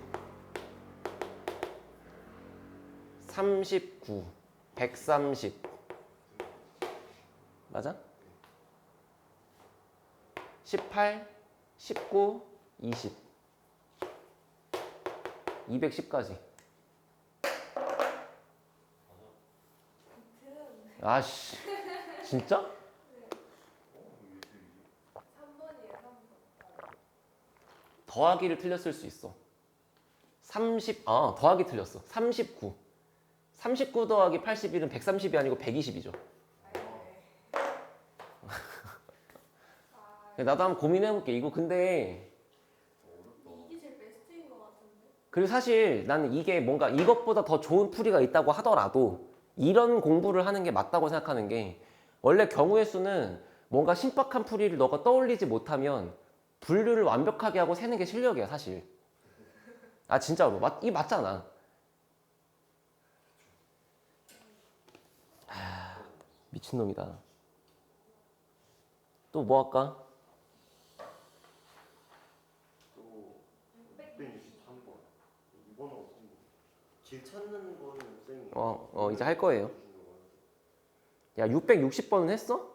39, 130. 맞아? 18, 19, 20. 210까지. 아씨, 진짜? 3번이에요, 3번. 더하기를 틀렸을 수 있어. 더하기 틀렸어. 39. 39 더하기 81은 130이 아니고 120이죠. 나도 한번 고민해볼게. 이거 근데 이게 제일 베스트인 것 같은데. 그리고 사실 나는 이게 뭔가 이것보다 더 좋은 풀이가 있다고 하더라도 이런 공부를 하는 게 맞다고 생각하는 게 원래 경우의 수는 뭔가 신박한 풀이를 너가 떠올리지 못하면 분류를 완벽하게 하고 세는 게 실력이야 사실. 아 진짜로 이 맞잖아. 미친놈이다. 또 뭐 할까? 또 663번 2번하고 3번 길 찾는 거는 쌤이 이제 할 거예요. 야 660번은 했어?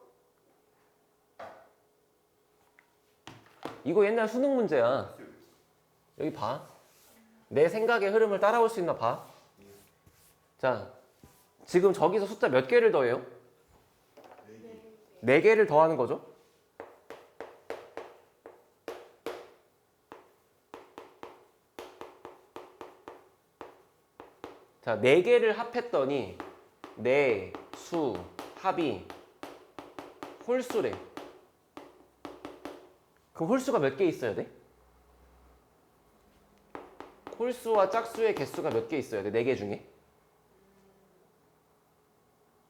이거 옛날 수능 문제야. 여기 봐. 내 생각의 흐름을 따라올 수 있나 봐. 자, 지금 저기서 숫자 몇 개를 더해요? 4개를 더하는 거죠. 자, 4개를 합했더니 내, 수, 합이 홀수래. 그럼 홀수가 몇 개 있어야 돼? 홀수와 짝수의 개수가 몇 개 있어야 돼? 4개 중에?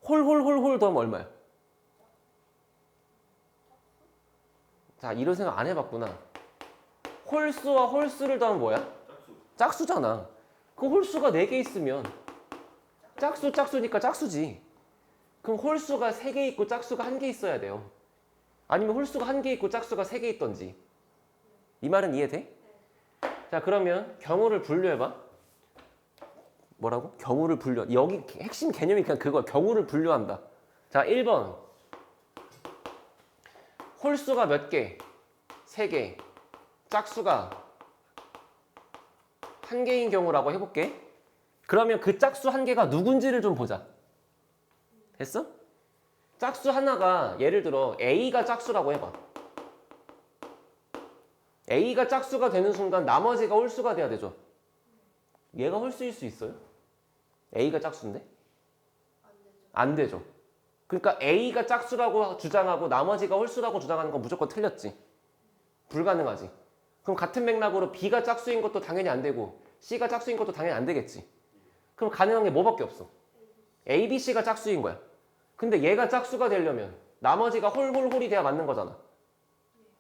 홀 더하면 얼마야? 자, 이런 생각 안 해봤구나. 홀수와 홀수를 더하면 뭐야? 짝수잖아. 그 홀수가 4개 있으면 짝수니까 짝수지. 그럼 홀수가 3개 있고 짝수가 1개 있어야 돼요. 아니면 홀수가 1개 있고 짝수가 3개 있던지. 이 말은 이해돼? 자, 그러면 경우를 분류해봐. 뭐라고? 경우를 분류. 여기 핵심 개념이 그냥 그거야. 경우를 분류한다. 자, 1번. 홀수가 몇 개? 3개. 짝수가 1개인 경우라고 해볼게. 그러면 그 짝수 1개가 누군지를 좀 보자. 됐어? 짝수 하나가 예를 들어 A가 짝수라고 해봐. A가 짝수가 되는 순간 나머지가 홀수가 돼야 되죠. 얘가 홀수일 수 있어요? A가 짝수인데? 안 되죠. 그러니까 A가 짝수라고 주장하고 나머지가 홀수라고 주장하는 건 무조건 틀렸지. 불가능하지. 그럼 같은 맥락으로 B가 짝수인 것도 당연히 안 되고 C가 짝수인 것도 당연히 안 되겠지. 그럼 가능한 게 뭐밖에 없어? A, B, C가 짝수인 거야. 근데 얘가 짝수가 되려면 나머지가 홀이 돼야 맞는 거잖아.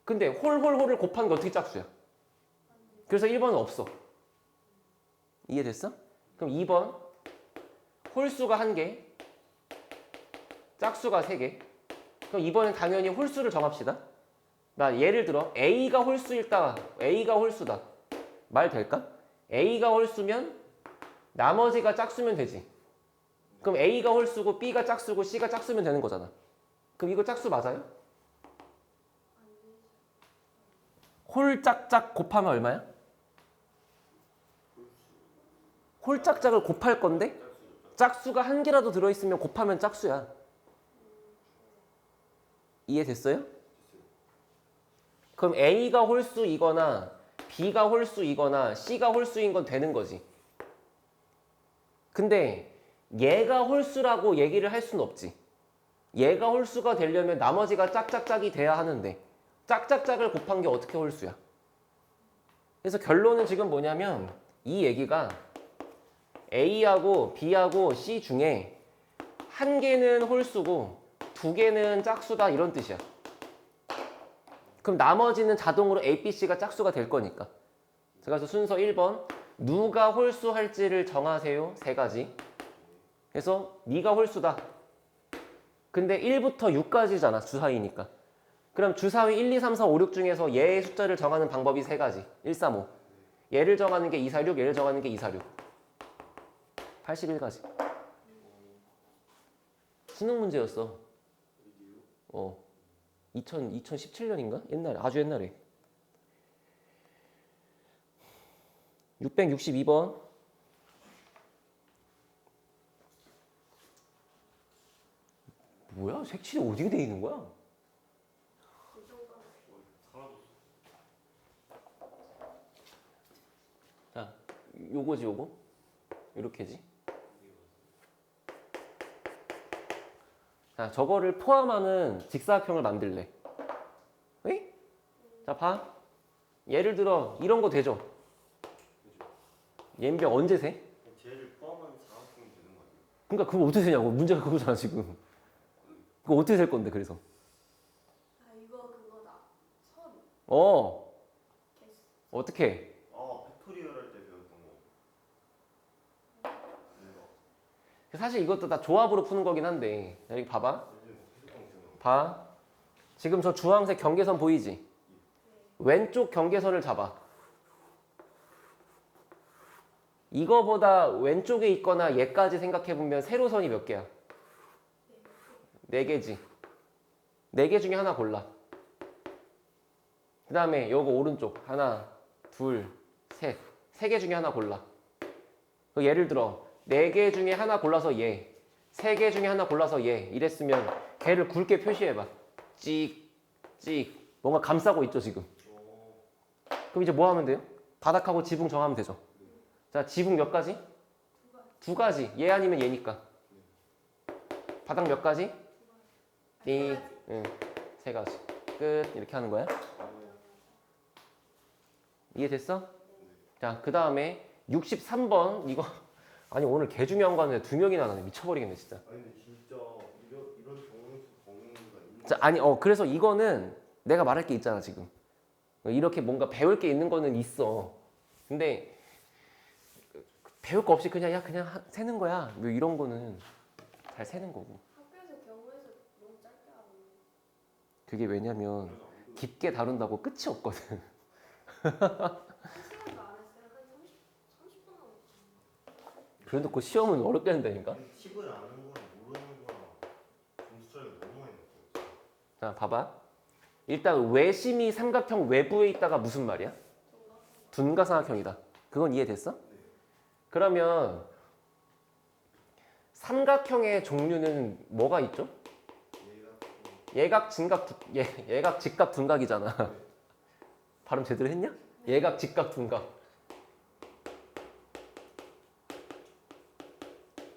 근데 홀을 곱한 게 어떻게 짝수야? 그래서 1번은 없어. 이해됐어? 그럼 2번 홀수가 1개, 짝수가 3개. 그럼 2번은 당연히 홀수를 정합시다. 나 예를 들어 A가 홀수다. 말 될까? A가 홀수면 나머지가 짝수면 되지. 그럼 A가 홀수고 B가 짝수고 C가 짝수면 되는 거잖아. 그럼 이거 짝수 맞아요? 홀짝짝 곱하면 얼마야? 홀짝짝을 곱할 건데 짝수가 1개라도 들어있으면 곱하면 짝수야. 이해됐어요? 그럼 A가 홀수이거나 B가 홀수이거나 C가 홀수인 건 되는 거지. 근데 얘가 홀수라고 얘기를 할 수는 없지. 얘가 홀수가 되려면 나머지가 짝짝짝이 돼야 하는데 짝짝짝을 곱한 게 어떻게 홀수야? 그래서 결론은 지금 뭐냐면 이 얘기가 A하고 B하고 C 중에 1개는 홀수고 2개는 짝수다 이런 뜻이야. 그럼 나머지는 자동으로 A, B, C가 짝수가 될 거니까. 그래서 순서 1번 누가 홀수할지를 정하세요. 3가지. 그래서 네가 홀수다. 근데 1부터 6까지잖아. 주사위니까. 그럼 주사위 1, 2, 3, 4, 5, 6 중에서 얘의 숫자를 정하는 방법이 세 가지. 1, 3, 5. 얘를 정하는 게 2, 4, 6, 얘를 정하는 게 2, 4, 6. 81가지. 수능 문제였어. 2017년인가? 옛날에, 아주 옛날에. 662번. 뭐야? 색칠이 어디게 돼 있는 거야? 자, 요거지 요거? 이렇게지? 자, 저거를 포함하는 직사각형을 만들래. 에이? 자, 봐. 예를 들어 이런 거 되죠? 얘인병 언제 세? 쟤를 포함한 사각형이 되는 거 아니에요? 그러니까 그거 어떻게 세냐고. 문제가 그거잖아 지금. 그거 어떻게 셀 건데 그래서? 아 이거 그거다. 선. 어떻게? 팩토리얼 할 때 배웠던 거. 사실 이것도 다 조합으로 푸는 거긴 한데. 자, 여기 봐봐. 봐. 지금 저 주황색 경계선 보이지? 왼쪽 경계선을 잡아. 이거보다 왼쪽에 있거나 얘까지 생각해보면 세로선이 몇 개야? 4개지. 4개 중에 하나 골라. 그 다음에 요거 오른쪽 하나, 둘, 셋. 3개 중에 하나 골라. 예를 들어 4개 중에 하나 골라서 얘, 3개 중에 하나 골라서 얘 이랬으면 걔를 굵게 표시해봐. 찍, 찍. 뭔가 감싸고 있죠 지금. 그럼 이제 뭐 하면 돼요? 바닥하고 지붕 정하면 되죠. 자, 지붕 몇 가지? 2가지. 얘 아니면 얘니까. 바닥 몇 가지? 띵. 응. 3가지. 끝. 이렇게 하는 거야. 이해됐어? 자, 그 다음에 63번. 이거 아니 오늘 개 중요한 거 하는데 2명이나 나네. 미쳐버리겠네 진짜. 아니 근데 진짜 이런 경우에서 범위가 있는 자, 아니 그래서 이거는 내가 말할 게 있잖아 지금. 이렇게 뭔가 배울 게 있는 거는 있어. 근데 배울 거 없이 그냥 야 그냥 세는 거야. 뭐 이런 거는 잘 세는 거고. 학교에서 경우에서 너무 짧게 하고. 그게 왜냐면 깊게 다룬다고 끝이 없거든. 1시간도 안 했어요. 한 30분 하고. 그래놓고 시험은 어렵게 한다니까. 팁을 아는 거랑 모르는 거랑 점수 차이가 너무 많이 났어. 자, 봐봐. 일단 외심이 삼각형 외부에 있다가 무슨 말이야? 둔가삼각형이다. 그건 이해됐어? 그러면 삼각형의 종류는 뭐가 있죠? 예각, 진각, 예각, 직각, 둔각이잖아. 발음 제대로 했냐? 예각, 직각, 둔각.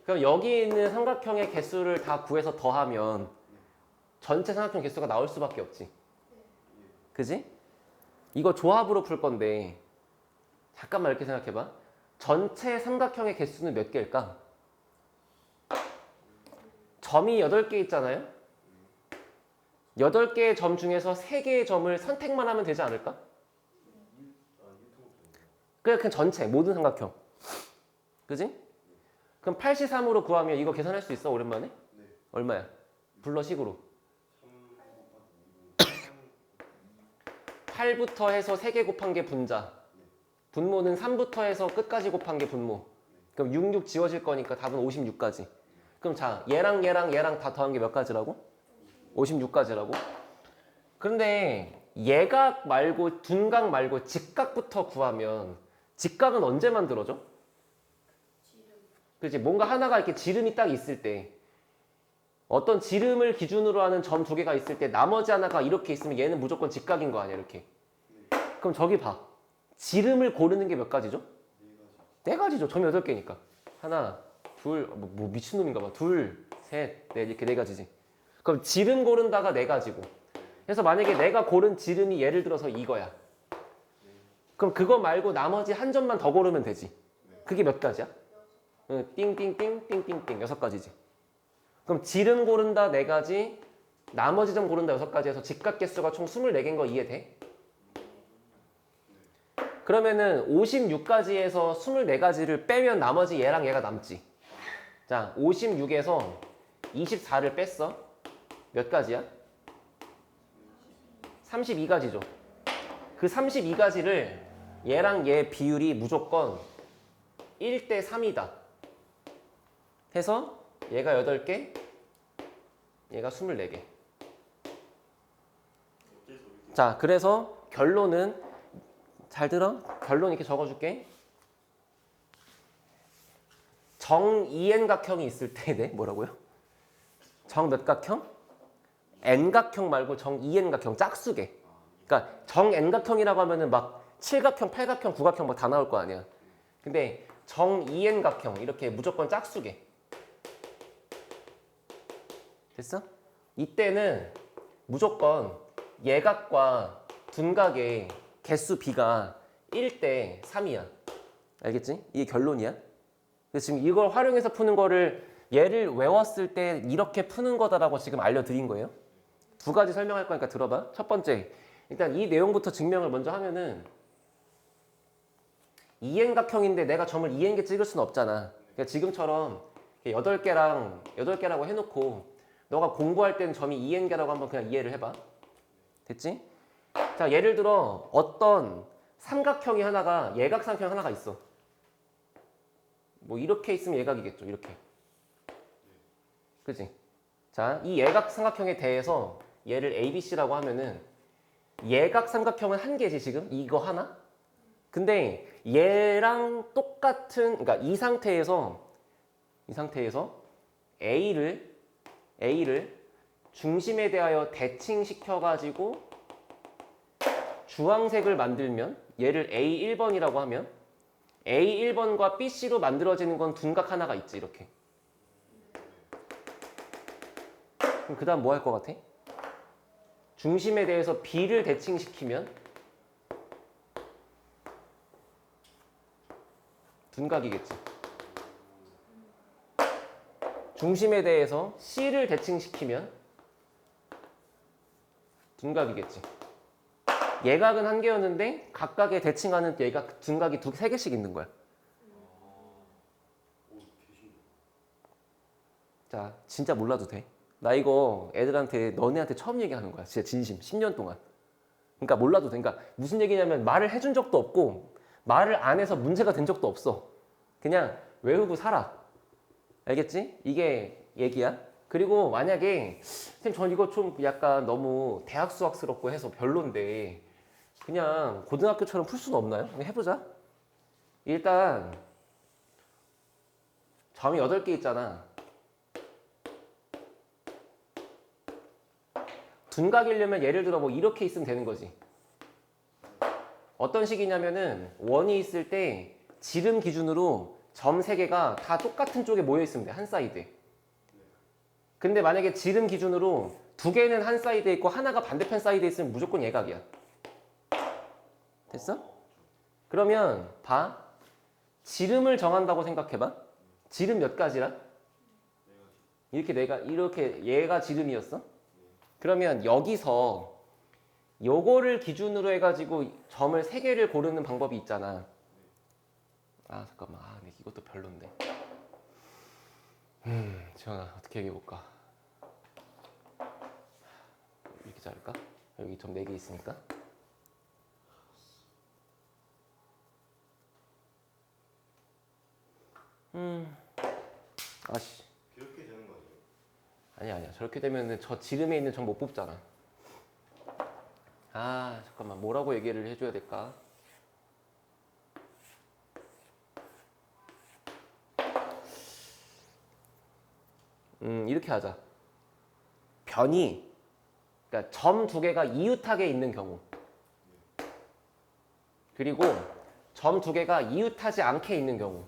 그럼 여기 있는 삼각형의 개수를 다 구해서 더하면 전체 삼각형 개수가 나올 수밖에 없지. 그지? 이거 조합으로 풀 건데 잠깐만 이렇게 생각해봐. 전체 삼각형의 개수는 몇 개일까? 점이 8개 있잖아요? 8개의 점 중에서 3개의 점을 선택만 하면 되지 않을까? 그냥 전체, 모든 삼각형. 그지? 그럼 83으로 구하면 이거 계산할 수 있어, 오랜만에? 얼마야? 불러 식으로. 8부터 해서 3개 곱한 게 분자. 분모는 3부터 해서 끝까지 곱한 게 분모. 그럼 66 지워질 거니까 답은 56까지. 그럼 자, 얘랑 얘랑 얘랑 다 더한 게 몇 가지라고? 56가지라고? 그런데 예각 말고 둔각 말고 직각부터 구하면 직각은 언제 만들어져? 그렇지? 뭔가 하나가 이렇게 지름이 딱 있을 때 어떤 지름을 기준으로 하는 점 2개가 있을 때 나머지 하나가 이렇게 있으면 얘는 무조건 직각인 거 아니야 이렇게. 그럼 저기 봐. 지름을 고르는 게 몇 가지죠? 4가지죠. 점이 8개니까. 하나, 둘, 뭐 미친놈인가 봐. 둘, 셋, 넷 이렇게 4가지지. 그럼 지름 고른다가 4가지고. 그래서 만약에 내가 고른 지름이 예를 들어서 이거야. 그럼 그거 말고 나머지 한 점만 더 고르면 되지. 그게 몇 가지야? 띵띵띵 띵띵띵 6가지지. 그럼 지름 고른다 4가지, 나머지 점 고른다 6가지 해서 직각 개수가 총 24개인 거 이해돼? 그러면은 56가지에서 24가지를 빼면 나머지 얘랑 얘가 남지. 자, 56에서 24를 뺐어. 몇 가지야? 32가지죠. 그 32가지를 얘랑 얘 비율이 무조건 1대 3이다. 해서 얘가 8개, 얘가 24개. 자, 그래서 결론은 잘 들어? 결론 이렇게 적어줄게. 정 2n각형이 있을 때, 네? 뭐라고요? 정 몇 각형? n각형 말고 정 2n각형 짝수게. 그러니까 정 n각형이라고 하면은 막 7각형, 8각형, 9각형 막 다 나올 거 아니야. 근데 정 2n각형 이렇게 무조건 짝수게. 됐어? 이때는 무조건 예각과 둔각의 개수 비가 1대 3이야. 알겠지? 이게 결론이야. 그래서 지금 이걸 활용해서 푸는 거를 얘를 외웠을 때 이렇게 푸는 거다라고 지금 알려드린 거예요. 두 가지 설명할 거니까 들어봐. 첫 번째, 일단 이 내용부터 증명을 먼저 하면은 2n각형인데 내가 점을 2n개 찍을 수는 없잖아. 그러니까 지금처럼 8개라고 해놓고 너가 공부할 때는 점이 2n개라고 한번 그냥 이해를 해봐. 됐지? 자, 예를 들어 어떤 삼각형이 하나가 예각삼각형 하나가 있어. 뭐 이렇게 있으면 예각이겠죠. 이렇게. 그치? 자, 이 예각삼각형에 대해서 얘를 ABC라고 하면은 예각삼각형은 한 개지 지금? 이거 하나? 근데 얘랑 똑같은, 그러니까 이 상태에서 A를 중심에 대하여 대칭시켜가지고 주황색을 만들면 얘를 A1번이라고 하면 A1번과 BC로 만들어지는 건 둔각 하나가 있지 이렇게. 그럼 그 다음 뭐 할 것 같아? 중심에 대해서 B를 대칭시키면 둔각이겠지. 중심에 대해서 C를 대칭시키면 둔각이겠지. 예각은 한 개였는데 각각의 대칭하는 예각, 둔각이 세 개씩 있는 거야. 자, 진짜 몰라도 돼. 나 이거 애들한테 너네한테 처음 얘기하는 거야. 진짜 진심. 10년 동안. 그러니까 몰라도 돼. 그러니까 무슨 얘기냐면 말을 해준 적도 없고 말을 안 해서 문제가 된 적도 없어. 그냥 외우고 살아. 알겠지? 이게 얘기야. 그리고 만약에 쌤, 전 이거 좀 약간 너무 대학 수학스럽고 해서 별론데 그냥 고등학교처럼 풀 수는 없나요? 해보자. 일단 점이 8개 있잖아. 둔각이려면 예를 들어 뭐 이렇게 있으면 되는 거지. 어떤 식이냐면은 원이 있을 때 지름 기준으로 점 3개가 다 똑같은 쪽에 모여 있으면 돼. 한 사이드에. 근데 만약에 지름 기준으로 2개는 한 사이드에 있고 하나가 반대편 사이드에 있으면 무조건 예각이야. 됐어? 그러면 봐. 지름을 정한다고 생각해봐. 지름 몇 가지라? 이렇게 얘가 지름이었어? 그러면 여기서 요거를 기준으로 해가지고 점을 3개를 고르는 방법이 있잖아. 아 잠깐만, 근데 이것도 별론데. 지원아 어떻게 얘기해볼까? 이렇게 자를까? 여기 점 4개 있으니까. 아씨. 이렇게 되는 거 아니에요? 아니야. 저렇게 되면은 저 지름에 있는 점 못 뽑잖아. 아 잠깐만, 뭐라고 얘기를 해줘야 될까? 이렇게 하자. 변이, 그러니까 점 2개가 이웃하게 있는 경우, 그리고 점 2개가 이웃하지 않게 있는 경우.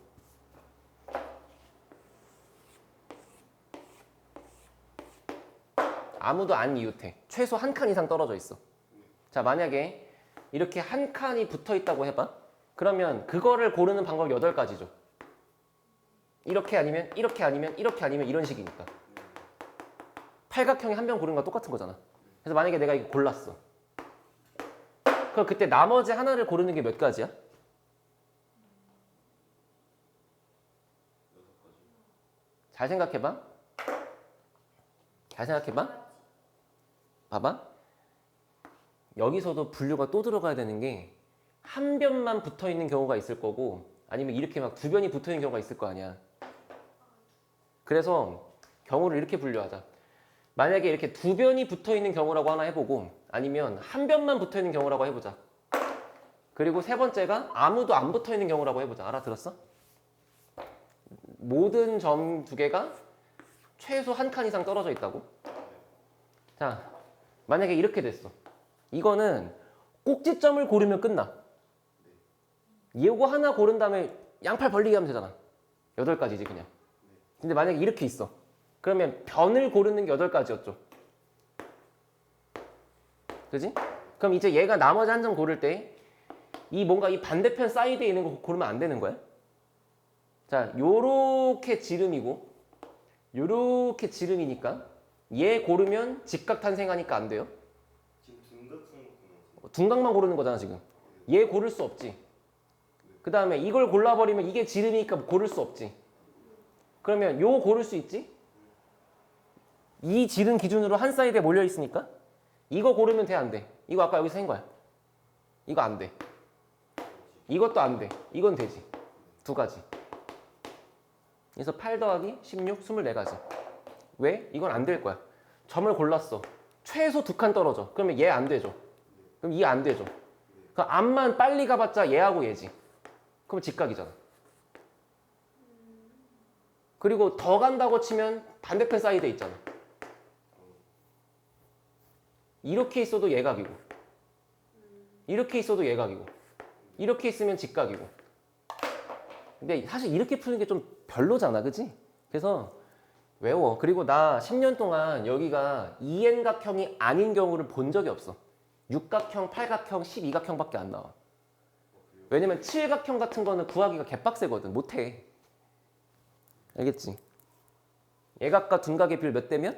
아무도 안 이웃해. 최소 한 칸 이상 떨어져 있어. 자, 만약에 이렇게 한 칸이 붙어 있다고 해봐. 그러면 그거를 고르는 방법이 8가지죠. 이렇게 아니면 이렇게 아니면 이렇게 아니면 이런 식이니까. 팔각형이 한 명 고르는 거 똑같은 거잖아. 그래서 만약에 내가 이거 골랐어. 그럼 그때 나머지 하나를 고르는 게 몇 가지야? 잘 생각해봐. 잘 생각해봐. 봐봐. 여기서도 분류가 또 들어가야 되는 게 한 변만 붙어 있는 경우가 있을 거고 아니면 이렇게 막 두 변이 붙어 있는 경우가 있을 거 아니야. 그래서 경우를 이렇게 분류하자. 만약에 이렇게 두 변이 붙어 있는 경우라고 하나 해보고 아니면 한 변만 붙어 있는 경우라고 해보자. 그리고 세 번째가 아무도 안 붙어 있는 경우라고 해보자. 알아들었어? 모든 점 두 개가 최소 한 칸 이상 떨어져 있다고. 자, 만약에 이렇게 됐어. 이거는 꼭지점을 고르면 끝나. 이거 하나 고른 다음에 양팔 벌리기 하면 되잖아. 8가지지 그냥. 근데 만약에 이렇게 있어. 그러면 변을 고르는 게 8가지였죠. 그지? 그럼 이제 얘가 나머지 한 점 고를 때 이 뭔가 이 반대편 사이드에 있는 거 고르면 안 되는 거야. 자, 요렇게 지름이고 요렇게 지름이니까 얘 고르면 직각 탄생하니까 안 돼요. 지금 둔각성 고르는 둔각만 고르는 거잖아 지금. 얘 고를 수 없지. 그 다음에 이걸 골라버리면 이게 지름이니까 고를 수 없지. 그러면 요 고를 수 있지? 이 지름 기준으로 한 사이드에 몰려 있으니까 이거 고르면 돼, 안 돼? 이거 아까 여기서 한 거야. 이거 안 돼. 이것도 안 돼. 이건 되지. 2가지. 그래서 8 더하기 16, 24가지. 왜? 이건 안 될 거야. 점을 골랐어. 최소 2칸 떨어져. 그러면 얘 안 되죠. 그럼 이 안 되죠. 그럼 앞만 빨리 가봤자 얘하고 얘지. 그럼 직각이잖아. 그리고 더 간다고 치면 반대편 사이드에 있잖아. 이렇게 있어도 예각이고 이렇게 있어도 예각이고 이렇게 있으면 직각이고. 근데 사실 이렇게 푸는 게 좀 별로잖아, 그치? 그래서 외워. 그리고 나 10년 동안 여기가 2N각형이 아닌 경우를 본 적이 없어. 6각형, 8각형, 12각형밖에 안 나와. 왜냐면 7각형 같은 거는 구하기가 개빡세거든. 못해. 알겠지? 예각과 둔각의 비율 몇 대면?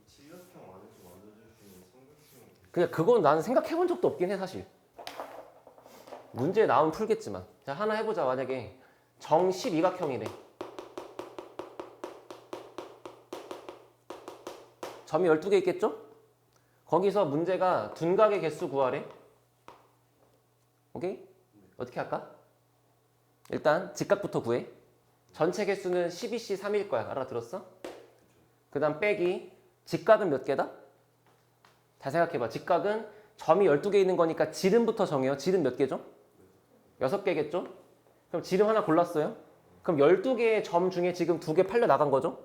지각형 안에서 만들어줄 수 있는 삼각형. 그냥 그건 나는 생각해 본 적도 없긴 해 사실. 문제에 나오면 풀겠지만. 자, 하나 해보자. 만약에 정 12각형이래. 점이 12개 있겠죠? 거기서 문제가 둔각의 개수 구하래. 오케이? 어떻게 할까? 일단 직각부터 구해. 전체 개수는 12C 3일 거야. 알아들었어? 그 다음 빼기. 직각은 몇 개다? 잘 생각해봐. 직각은 점이 12개 있는 거니까 지름부터 정해요. 지름 몇 개죠? 6개겠죠? 그럼 지름 하나 골랐어요? 그럼 12개의 점 중에 지금 2개 팔려 나간 거죠?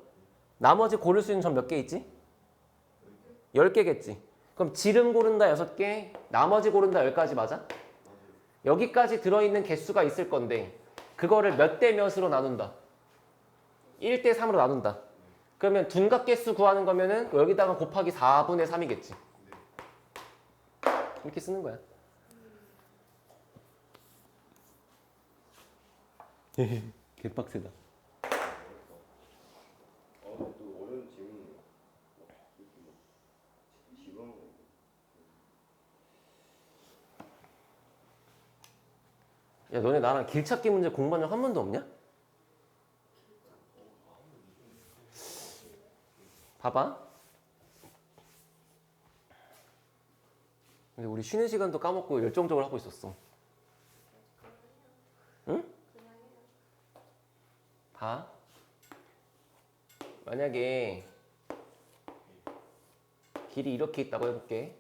나머지 고를 수 있는 점 몇 개 있지? 10개겠지. 그럼 지름 고른다 6개, 나머지 고른다 10가지 맞아? 여기까지 들어있는 개수가 있을 건데 그거를 몇 대 몇으로 나눈다? 1대 3으로 나눈다. 그러면 둔각 개수 구하는 거면은 여기다가 곱하기 4분의 3이겠지. 이렇게 쓰는 거야. 개빡세다. 또 어려운 질문이네. 지방. 야, 너네 나랑 길찾기 문제 공부한 적 한 번도 없냐? 봐봐. 근데 우리 쉬는 시간도 까먹고 열정적으로 하고 있었어. 응? 봐. 만약에 길이 이렇게 있다고 해볼게.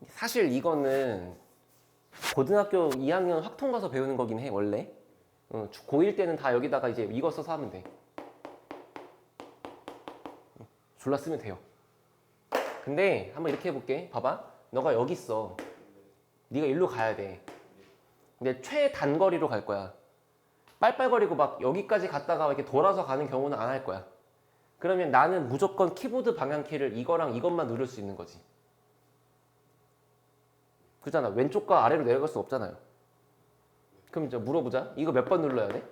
사실 이거는 고등학교 2학년 확통 가서 배우는 거긴 해, 원래. 고1 때는 다 여기다가 이제 이거 써서 하면 돼. 졸라 쓰면 돼요. 근데 한번 이렇게 해볼게. 봐봐. 너가 여기 있어. 네가 일로 가야 돼. 근데 최단거리로 갈 거야. 빨빨거리고 막 여기까지 갔다가 이렇게 돌아서 가는 경우는 안 할 거야. 그러면 나는 무조건 키보드 방향키를 이거랑 이것만 누를 수 있는 거지. 그잖아. 왼쪽과 아래로 내려갈 수 없잖아요. 그럼 이제 물어보자. 이거 몇 번 눌러야 돼?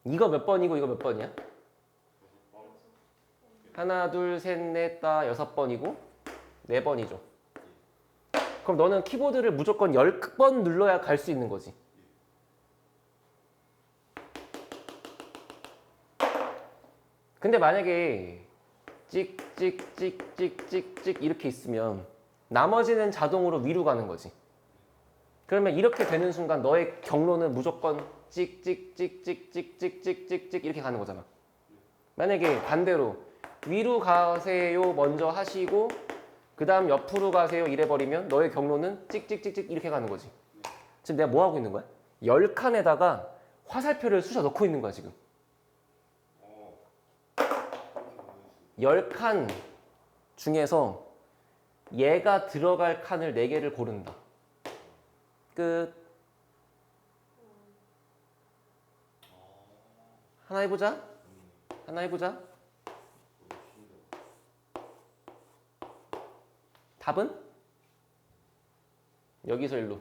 이거 몇 번이고 이거 몇 번이야? 하나, 둘, 셋, 넷, 다 6번이고 4번이죠. 그럼 너는 키보드를 무조건 10번 눌러야 갈 수 있는 거지. 근데 만약에 찍찍찍찍찍찍 이렇게 있으면 나머지는 자동으로 위로 가는 거지. 그러면 이렇게 되는 순간 너의 경로는 무조건 찍찍찍찍찍찍찍찍찍 이렇게 가는 거잖아. 만약에 반대로 위로 가세요 먼저 하시고 그 다음 옆으로 가세요 이래버리면 너의 경로는 찍찍찍찍 이렇게 가는 거지. 지금 내가 뭐 하고 있는 거야? 10칸에다가 화살표를 쑤셔 넣고 있는 거야 지금. 10칸 중에서 얘가 들어갈 칸을 4개를 고른다. 끝. 하나 해보자. 하나 해보자. 답은? 여기서 일로.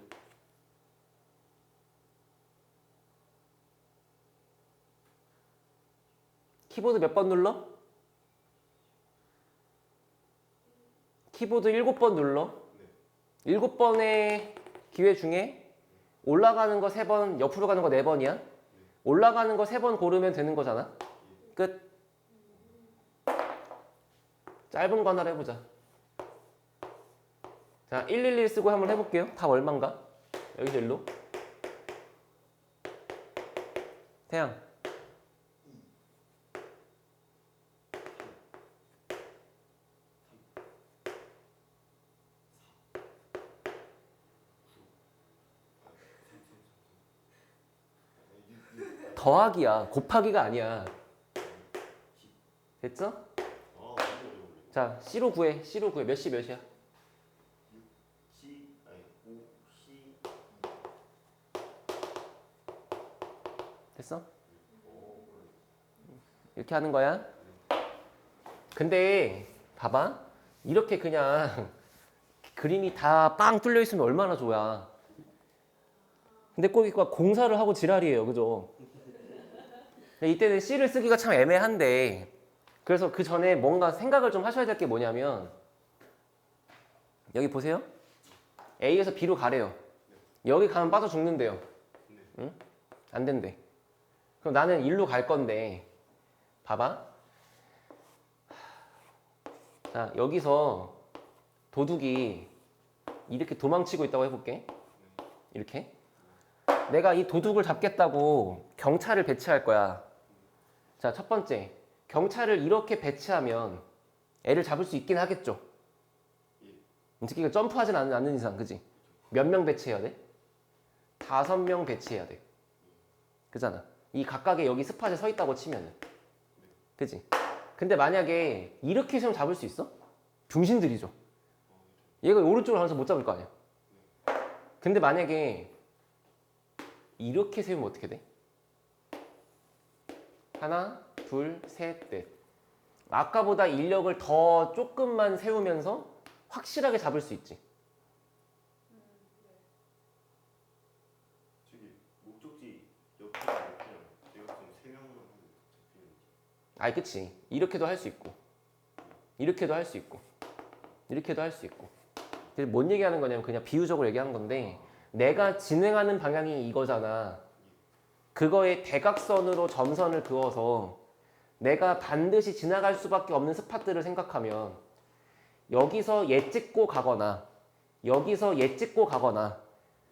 키보드 몇 번 눌러? 키보드 7번 눌러. 7번의 기회 중에 올라가는 거 3번, 옆으로 가는 거 4번이야. 올라가는 거 3번 고르면 되는 거잖아. 끝. 짧은 거 하나로 해보자. 자, 111 쓰고 한번 해볼게요. 답 얼만가? 여기서 일로. 태양. 더하기야. 곱하기가 아니야. 됐어? 자, C로 구해. C로 구해. 몇 시 몇이야? 됐어? 이렇게 하는 거야. 근데 봐봐. 이렇게 그냥 그림이 다 빵 뚫려 있으면 얼마나 좋아. 근데 꼭 이거 공사를 하고 지랄이에요. 그죠? 이때는 C를 쓰기가 참 애매한데 그래서 그 전에 뭔가 생각을 좀 하셔야 될 게 뭐냐면 여기 보세요. A에서 B로 가래요. 여기 가면 빠져 죽는데요. 응? 안 된대. 그럼 나는 일로 갈 건데 봐봐. 자, 여기서 도둑이 이렇게 도망치고 있다고 해볼게. 이렇게. 내가 이 도둑을 잡겠다고 경찰을 배치할 거야. 자, 첫 번째. 경찰을 이렇게 배치하면 애를 잡을 수 있긴 하겠죠. 특히 이거 점프하진 않는 이상, 그지? 몇 명 배치해야 돼? 5명 배치해야 돼. 그잖아. 이 각각의 여기 스팟에 서 있다고 치면은. 그지? 근데 만약에 이렇게 세우면 잡을 수 있어? 병신들이죠. 얘가 오른쪽으로 가면서 못 잡을 거 아니야. 근데 만약에 이렇게 세우면 어떻게 돼? 하나, 둘, 셋, 넷. 아까보다 인력을 더 조금만 세우면서 확실하게 잡을 수 있지. 저기 목적지 옆에 그냥 내가 지금 3명만 하고 잡히는. 아이, 그치. 이렇게도 할 수 있고, 이렇게도 할 수 있고, 이렇게도 할 수 있고. 그래서 뭔 얘기하는 거냐면 그냥 비유적으로 얘기한 건데 내가 진행하는 방향이 이거잖아. 그거에 대각선으로 점선을 그어서 내가 반드시 지나갈 수밖에 없는 스팟들을 생각하면 여기서 얘 찍고 가거나 여기서 얘 찍고 가거나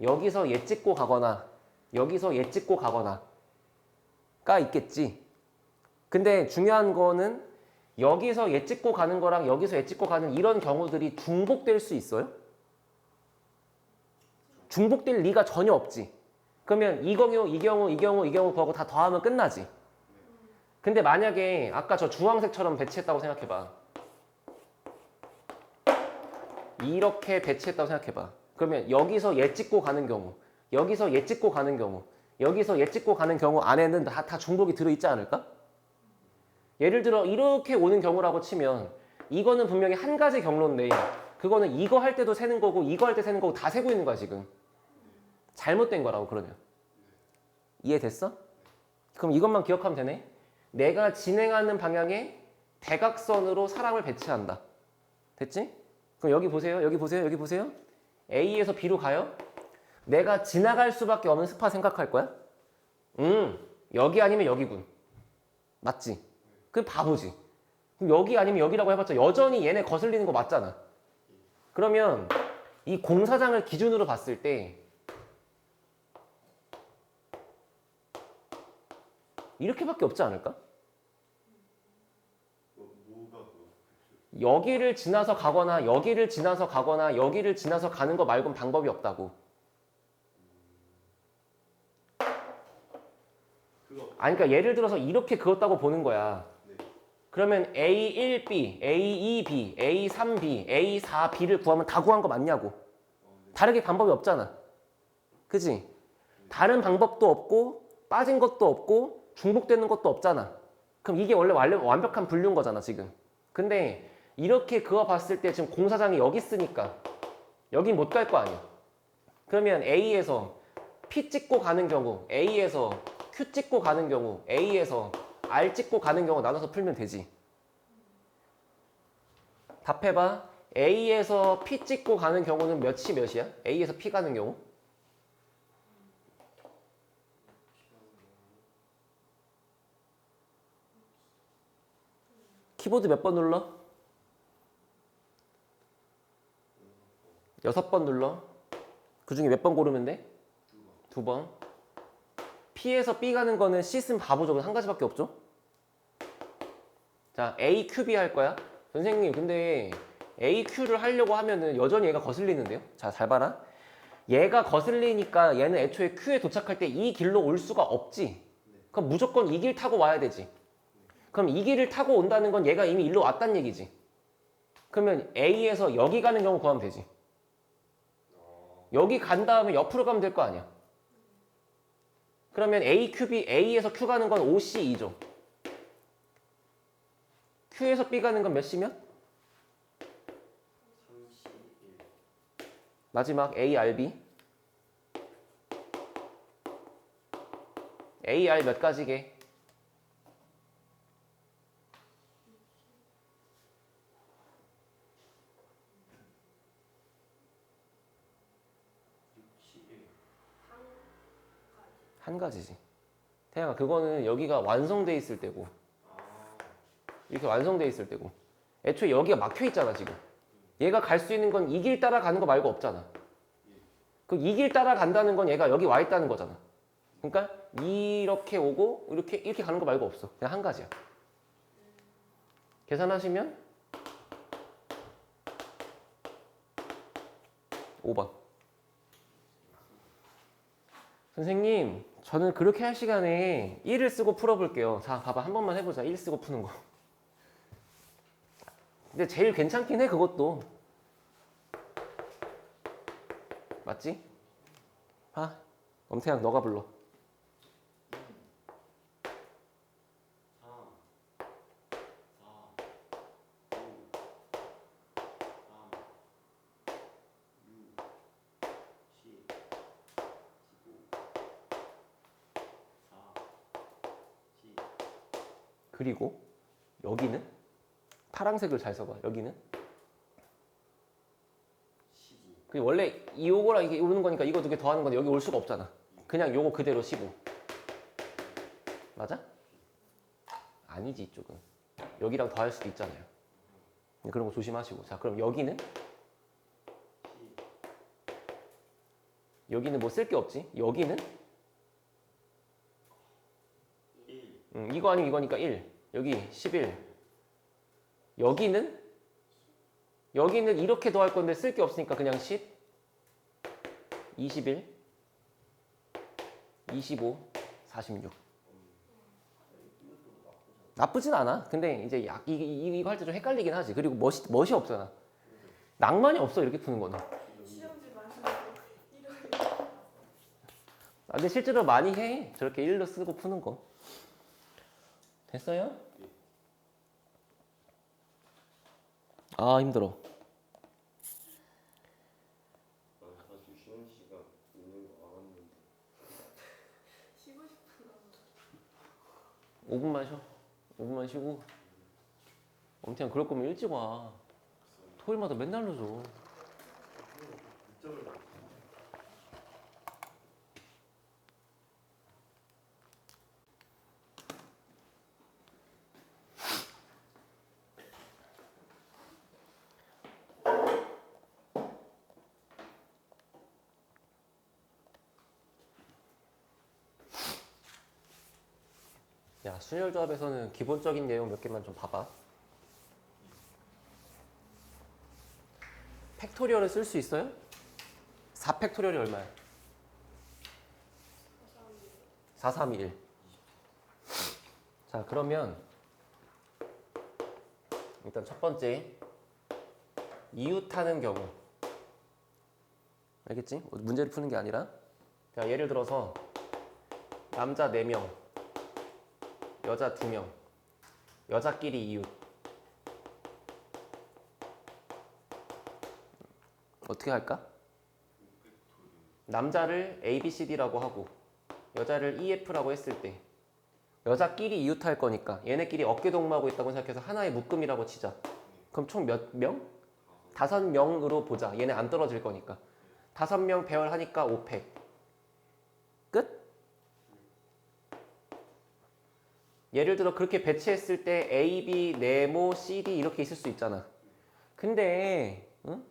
여기서 얘 찍고 가거나 여기서 얘 찍고 가거나가 있겠지. 근데 중요한 거는 여기서 얘 찍고 가는 거랑 여기서 얘 찍고 가는 이런 경우들이 중복될 수 있어요? 중복될 리가 전혀 없지. 그러면 이 경우, 이 경우, 이 경우, 이 경우 그거하고 다 더하면 끝나지. 근데 만약에 아까 저 주황색처럼 배치했다고 생각해봐. 이렇게 배치했다고 생각해봐. 그러면 여기서 얘 찍고 가는 경우, 여기서 얘 찍고 가는 경우, 여기서 얘 찍고 가는 경우 안에는 다 중복이 들어있지 않을까? 예를 들어 이렇게 오는 경우라고 치면 이거는 분명히 한 가지 경로인데 그거는 이거 할 때도 세는 거고 이거 할 때 세는 거고 다 세고 있는 거야 지금. 잘못된 거라고. 그러면 이해됐어? 그럼 이것만 기억하면 되네. 내가 진행하는 방향에 대각선으로 사람을 배치한다. 됐지? 그럼 여기 보세요. 여기 보세요. 여기 보세요. A에서 B로 가요? 내가 지나갈 수밖에 없는 스파 생각할 거야? 여기 아니면 여기군. 맞지? 그럼 바보지. 그럼 여기 아니면 여기라고 해봤자 여전히 얘네 거슬리는 거 맞잖아. 그러면 이 공사장을 기준으로 봤을 때 이렇게밖에 없지 않을까? 뭐가 그거? 여기를 지나서 가거나 여기를 지나서 가거나 여기를 지나서 가는 거 말고는 방법이 없다고. 그거. 아니 그러니까 예를 들어서 이렇게 그었다고 보는 거야. 네. 그러면 A1B, A2B, A3B, A4B를 구하면 다 구한 거 맞냐고. 네. 다르게 방법이 없잖아. 그지? 다른 방법도 없고 빠진 것도 없고 중복되는 것도 없잖아. 그럼 이게 원래 완벽한 분류인 거잖아 지금. 근데 이렇게 그어봤을 때 지금 공사장이 여기 있으니까 여긴 못 갈 거 아니야. 그러면 A에서 P 찍고 가는 경우, A에서 Q 찍고 가는 경우, A에서 R 찍고 가는 경우 나눠서 풀면 되지. 답해봐. A에서 P 찍고 가는 경우는 몇이 몇이야? A에서 P 가는 경우? 키보드 몇 번 눌러? 6번 눌러. 그 중에 몇 번 고르면 돼? 2번. P에서 B 가는 거는 C 쓰면 바보죠. 한 가지밖에 없죠? 자, A, Q, B 할 거야. 선생님, 근데 A, Q를 하려고 하면은 여전히 얘가 거슬리는데요? 자, 잘 봐라. 얘가 거슬리니까 얘는 애초에 Q에 도착할 때 이 길로 올 수가 없지. 그럼 무조건 이 길 타고 와야 되지. 그럼 이 길을 타고 온다는 건 얘가 이미 일로 왔단 얘기지. 그러면 A에서 여기 가는 경우 구하면 되지. 여기 간 다음에 옆으로 가면 될 거 아니야. 그러면 A, Q, B, A에서 Q 가는 건 OC2죠. Q에서 B 가는 건 몇 C면? 31. 마지막 A, R, B. A, R 몇 가지게? 한 가지지. 태양아, 그거는 여기가 완성돼 있을 때고 이렇게 완성돼 있을 때고 애초에 여기가 막혀 있잖아 지금. 얘가 갈 수 있는 건 이 길 따라 가는 거 말고 없잖아. 그 이 길 따라 간다는 건 얘가 여기 와 있다는 거잖아. 그러니까 이렇게 오고 이렇게 가는 거 말고 없어. 그냥 한 가지야. 계산하시면 5번. 선생님, 저는 그렇게 할 시간에 1을 쓰고 풀어볼게요. 자, 봐봐. 한 번만 해보자. 1 쓰고 푸는 거. 근데 제일 괜찮긴 해, 그것도. 맞지? 봐. 엄태양, 너가 불러. 3, 4, 5, 3, 6, 10, 15, 4, 10. 그리고 여기는? 파란색을 잘 써봐. 여기는? 15. 그 원래 요거랑 이게 오는 거니까 이거 두 개 더하는 건데 여기 올 수가 없잖아. 그냥 요거 그대로 15. 맞아? 아니지 이쪽은. 여기랑 더할 수도 있잖아요. 그런 거 조심하시고. 자, 그럼 여기는? 여기는 뭐 쓸 게 없지? 여기는? 1. 이거 아니면 이거니까 1. 여기 11. 여기는? 여기는 이렇게 더할 건데 쓸 게 없으니까 그냥 10, 21, 25, 46. 나쁘진 않아. 근데 이제 이거 할 때 좀 헷갈리긴 하지. 그리고 멋이 없잖아. 낭만이 없어 이렇게 푸는 거는. 시험지 마시고 이런. 근데 실제로 많이 해. 저렇게 1로 쓰고 푸는 거. 됐어요? 아, 힘들어. 사실 쉬는 시간 있는 거 알았는데. 쉬고 싶은 5분만 쉬어. 5분만 쉬고. 엄태양 그럴 거면 일찍 와. 토요일마다 맨날 늦어. 학점을 야, 순열 조합에서는 기본적인 내용 몇 개만 좀 봐봐. 팩토리얼을 쓸 수 있어요? 4팩토리얼이 얼마야? 4321. 자, 그러면 일단 첫 번째 이웃하는 경우. 알겠지? 문제를 푸는 게 아니라. 자, 예를 들어서 남자 4명, 여자 2명, 여자끼리 이웃. 어떻게 할까? 남자를 A, B, C, D라고 하고 여자를 E, F라고 했을 때 여자끼리 이웃할 거니까 얘네끼리 어깨동무하고 있다고 생각해서 하나의 묶음이라고 치자. 그럼 총 몇 명? 5명으로 보자. 얘네 안 떨어질 거니까. 5명 배열하니까 5팩. 끝? 예를 들어 그렇게 배치했을 때 A, B, 네모, C, D 이렇게 있을 수 있잖아. 근데 응?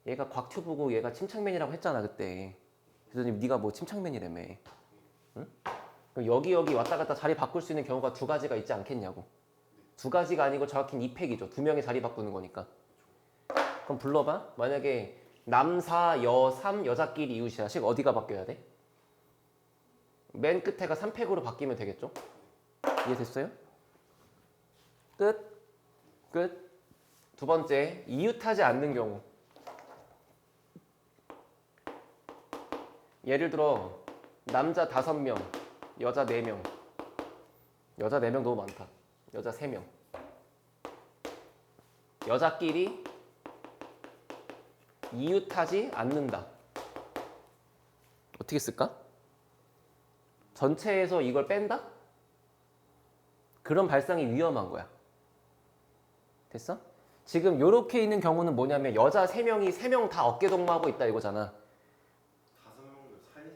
얘가 곽튜브고 얘가 침착맨이라고 했잖아 그때. 그래서 네가 뭐 침착맨이라며. 응? 그럼 여기 왔다 갔다 자리 바꿀 수 있는 경우가 2가지가 있지 않겠냐고. 2가지가 아니고 정확히는 2팩이죠. 2명이 자리 바꾸는 거니까. 그럼 불러봐. 만약에 남, 사, 여, 삼 여자끼리 이웃이야. 즉 어디가 바뀌어야 돼? 맨 끝에가 3팩으로 바뀌면 되겠죠? 이해됐어요? 끝. 끝. 두 번째, 이웃하지 않는 경우. 예를 들어 남자 5명, 여자 4명. 여자 4명 너무 많다. 여자 3명. 여자끼리 이웃하지 않는다. 어떻게 쓸까? 전체에서 이걸 뺀다? 그런 발상이 위험한 거야. 됐어? 지금 이렇게 있는 경우는 뭐냐면 여자 3명이 3명 다 어깨동무하고 있다 이거잖아. 5명도 사이사이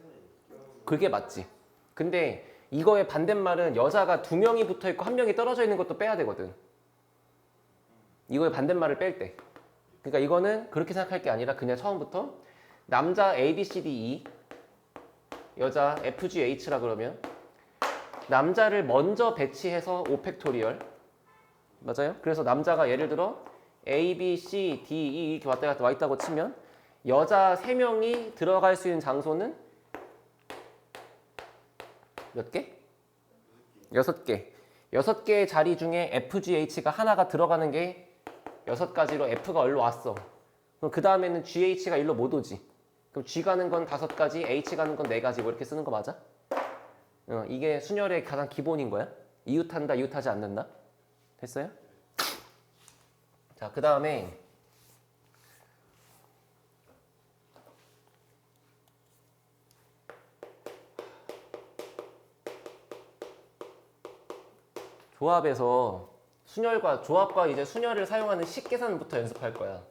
껴서 그게 맞지. 근데 이거의 반대말은 여자가 2명이 붙어 있고 1명이 떨어져 있는 것도 빼야 되거든. 이거의 반대말을 뺄 때. 그러니까 이거는 그렇게 생각할 게 아니라 그냥 처음부터 남자 A, B, C, D, E, 여자 F, G, H라 그러면 남자를 먼저 배치해서 5팩토리얼. 맞아요? 그래서 남자가 예를 들어 A, B, C, D, E 이렇게 왔다 갔다 와 있다고 치면 여자 3명이 들어갈 수 있는 장소는 몇 개? 6개. 6개의 자리 중에 F, G, H가 하나가 들어가는 게 6가지로 F가 일로 왔어. 그럼 그 다음에는 G, H가 일로 못 오지. 그럼 G 가는 건 5가지, H 가는 건 4가지 뭐 이렇게 쓰는 거 맞아? 이게 순열의 가장 기본인 거야. 이웃한다, 이웃하지 않는다. 됐어요? 자, 그 다음에 조합에서 조합과 이제 순열을 사용하는 식계산부터 연습할 거야.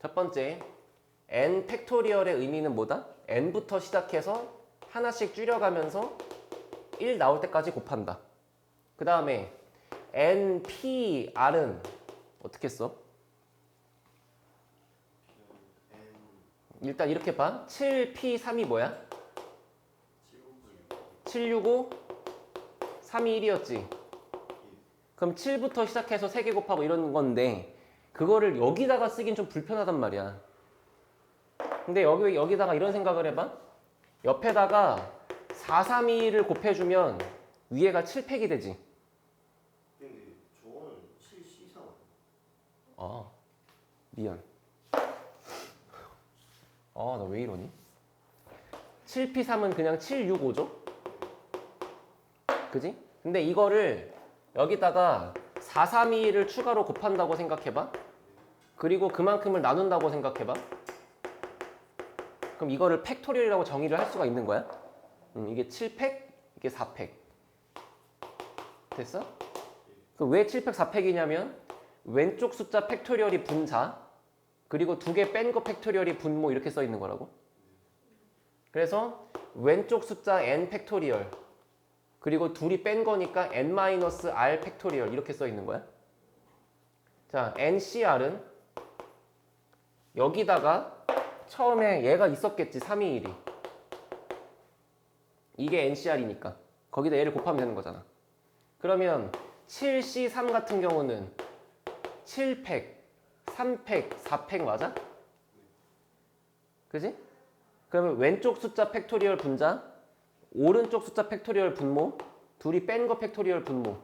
첫 번째, n 팩토리얼의 의미는 뭐다? n부터 시작해서 하나씩 줄여가면서 1 나올 때까지 곱한다. 그 다음에 npr은 어떻게 써? 일단 이렇게 봐. 7p3이 뭐야? 765, 3이 1이었지. 그럼 7부터 시작해서 3개 곱하고 이런 건데 그거를 여기다가 쓰긴 좀 불편하단 말이야. 근데 여기다가 이런 생각을 해봐. 옆에다가 4, 3, 2를 곱해주면 위에가 7팩이 되지. 근데 저거는 7C3 아, 미안. 나 왜 이러니? 7p3은 그냥 765죠? 그지? 근데 이거를 여기다가 4, 3, 2를 추가로 곱한다고 생각해봐. 그리고 그만큼을 나눈다고 생각해봐. 그럼 이거를 팩토리얼이라고 정의를 할 수가 있는 거야. 이게 7팩, 이게 4팩. 됐어? 그럼 왜 7팩, 4팩이냐면 왼쪽 숫자 팩토리얼이 분자, 그리고 두 개 뺀 거 팩토리얼이 분모 이렇게 써 있는 거라고. 그래서 왼쪽 숫자 n 팩토리얼, 그리고 둘이 뺀 거니까 n-r 팩토리얼 이렇게 써 있는 거야. 자, ncr은 여기다가 처음에 얘가 있었겠지, 321이. 이게 ncr이니까 거기다 얘를 곱하면 되는 거잖아. 그러면 7c3 같은 경우는 7팩, 3팩, 4팩 맞아? 그지? 그러면 왼쪽 숫자 팩토리얼 분자, 오른쪽 숫자 팩토리얼 분모, 둘이 뺀 거 팩토리얼 분모.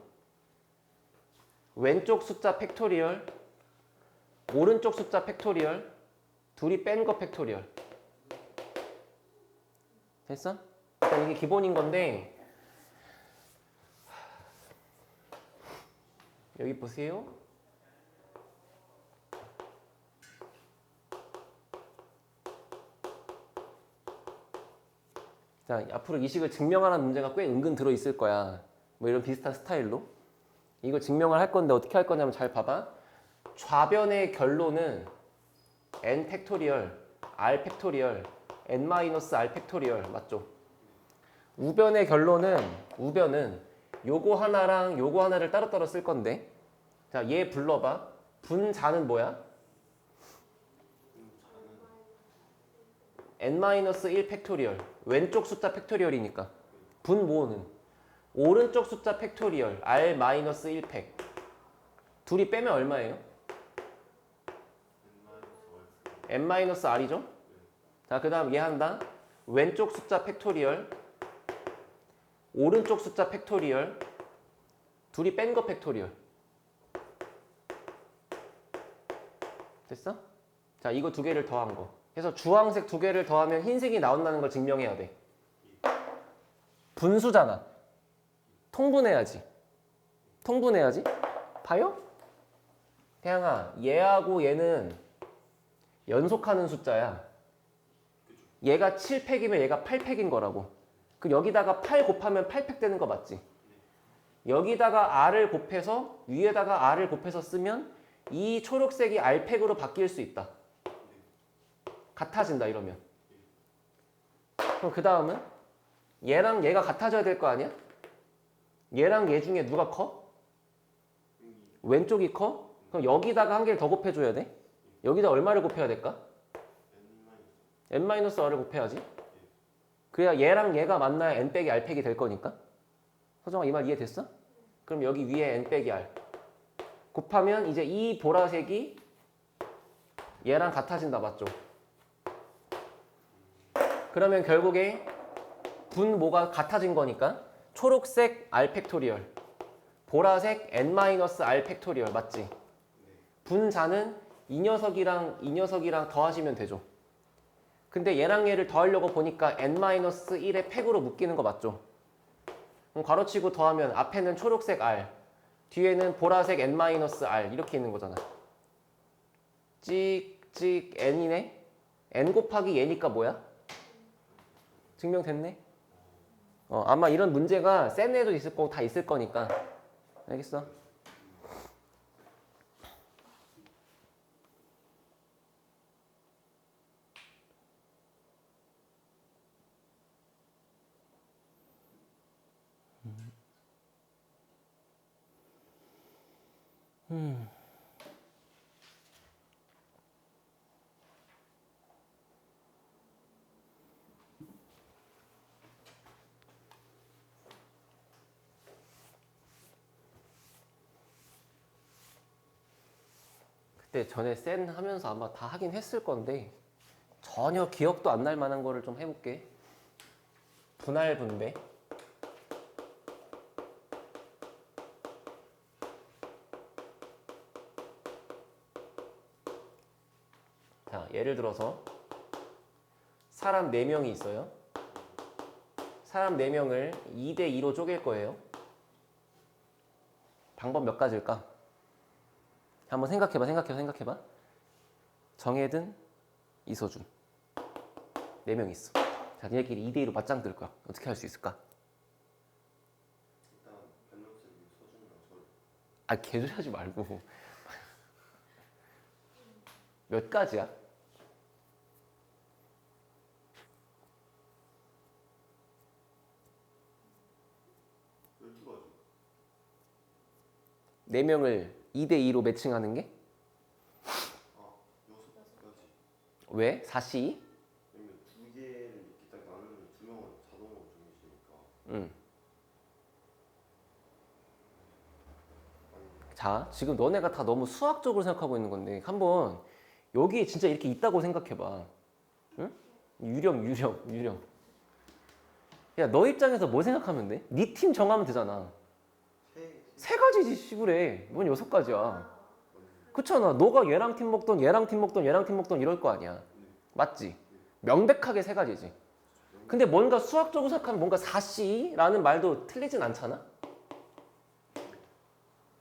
왼쪽 숫자 팩토리얼, 오른쪽 숫자 팩토리얼, 둘이 뺀 거 팩토리얼. 됐어? 일단 이게 기본인 건데, 여기 보세요. 자, 앞으로 이 식을 증명하는 문제가 꽤 은근 들어있을 거야. 뭐 이런 비슷한 스타일로. 이거 증명을 할 건데 어떻게 할 거냐면 잘 봐봐. 좌변의 결론은 n 팩토리얼, r 팩토리얼, n-r 팩토리얼 맞죠? 우변의 결론은 요거 하나랑 요거 하나를 따로따로 쓸 건데, 자, 얘 불러봐. 분자는 뭐야? n-1 팩토리얼. 왼쪽 숫자 팩토리얼이니까. 분모는 오른쪽 숫자 팩토리얼 r-1 팩. 둘이 빼면 얼마예요? n-r이죠? 자, 그 다음 얘 한다. 왼쪽 숫자 팩토리얼, 오른쪽 숫자 팩토리얼, 둘이 뺀 거 팩토리얼. 됐어? 자, 이거 두 개를 더한 거. 그래서 주황색 두 개를 더하면 흰색이 나온다는 걸 증명해야 돼. 분수잖아. 통분해야지. 통분해야지. 봐요? 태양아, 얘하고 얘는 연속하는 숫자야. 얘가 7팩이면 얘가 8팩인 거라고. 그럼 여기다가 8 곱하면 8팩 되는 거 맞지? 여기다가 r을 곱해서 위에다가 r을 곱해서 쓰면 이 초록색이 r팩으로 바뀔 수 있다. 같아진다 이러면. 그럼 그 다음은 얘랑 얘가 같아져야 될 거 아니야? 얘랑 얘 중에 누가 커? 왼쪽이 커? 그럼 여기다가 한 개를 더 곱해줘야 돼? 여기다 얼마를 곱해야 될까? n-r을 곱해야지. 그래야 얘랑 얘가 만나야 n 빼기 r팩이 될 거니까. 서정아, 이 말 이해됐어? 그럼 여기 위에 n 빼기 r 곱하면 이제 이 보라색이 얘랑 같아진다 맞죠? 그러면 결국에 분모가 같아진 거니까 초록색 r 팩토리얼, 보라색 n-r 팩토리얼 맞지? 분자는 이 녀석이랑 더하시면 되죠. 근데 얘랑 얘를 더하려고 보니까 n-1의 팩으로 묶이는 거 맞죠? 그럼 괄호치고 더하면 앞에는 초록색 r, 뒤에는 보라색 n-r 이렇게 있는 거잖아. 찍찍 n이네? n 곱하기 얘니까 뭐야? 증명됐네? 아마 이런 문제가 센 애도 있을 거고 다 있을 거니까. 알겠어? 그때 전에 센 하면서 아마 다 하긴 했을 건데 전혀 기억도 안 날 만한 거를 좀 해볼게. 분할 분배. 자, 예를 들어서 사람 4명이 있어요. 사람 4명을 2대 2로 쪼갤 거예요. 방법 몇 가지일까? 한번 생각해봐. 정혜든, 이서준. 4명 있어. 자, 니네끼리 2대 2로 맞짱 뜰 거야. 어떻게 할 수 있을까? 일단 밸런스는 서준이랑 저를. 아, 개소리 하지 말고. 몇 가지야? 열두 가지. 4명을 2대2로 매칭하는 게? 아, 여섯 가지. 왜? 4C? 왜냐면 두 개를 이렇게 딱 나누면 두 명은 자동으로 정해지니까. 응. 아니, 자, 지금 너네가 다 너무 수학적으로 생각하고 있는 건데 한번 여기에 진짜 이렇게 있다고 생각해봐. 응? 유령. 야, 너 입장에서 뭐 생각하면 돼? 네 팀 정하면 되잖아. 세 가지지 시부래. 뭔 6가지야. 그렇잖아. 너가 얘랑 팀 먹던 얘랑 팀 먹던 얘랑 팀 먹던 이럴 거 아니야. 맞지? 명백하게 세 가지지. 근데 뭔가 수학적으로 생각하면 뭔가 4C라는 말도 틀리진 않잖아?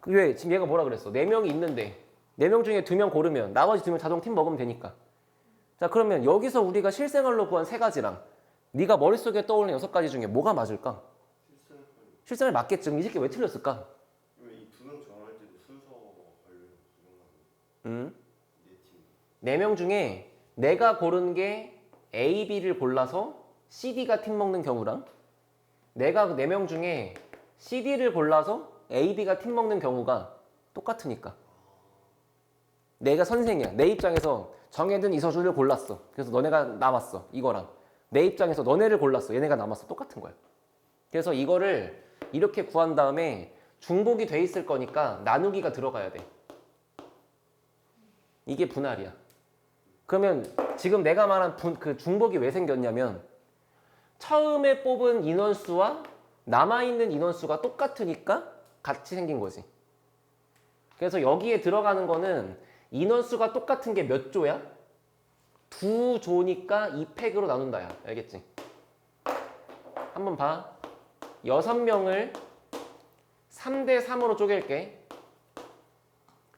왜? 지금 얘가 뭐라 그랬어? 4명이 있는데 4명 중에 2명 고르면 나머지 2명 자동 팀 먹으면 되니까. 자, 그러면 여기서 우리가 실생활로 구한 세 가지랑 네가 머릿속에 떠오르는 6가지 중에 뭐가 맞을까? 실생활 맞겠지. 그럼 이 새끼 왜 틀렸을까? 이 두 명 정할 때도 순서 관련 두 명만 음. 내 팀. 4명 중에 내가 고른 게 A, B를 골라서 C, D가 팀 먹는 경우랑 내가 4명 중에 C, D를 골라서 A, B가 팀 먹는 경우가 똑같으니까. 내가 선생이야. 내 입장에서 정해든 이서준을 골랐어. 그래서 너네가 남았어. 이거랑. 내 입장에서 너네를 골랐어. 얘네가 남았어. 똑같은 거야. 그래서 이거를 이렇게 구한 다음에 중복이 돼 있을 거니까 나누기가 들어가야 돼. 이게 분할이야. 그러면 지금 내가 말한 그 중복이 왜 생겼냐면 처음에 뽑은 인원수와 남아있는 인원수가 똑같으니까 같이 생긴 거지. 그래서 여기에 들어가는 거는 인원수가 똑같은 게 몇 조야? 2조니까 2팩으로 나눈다야. 알겠지? 한번 봐. 6명을 3대3으로 쪼갤게.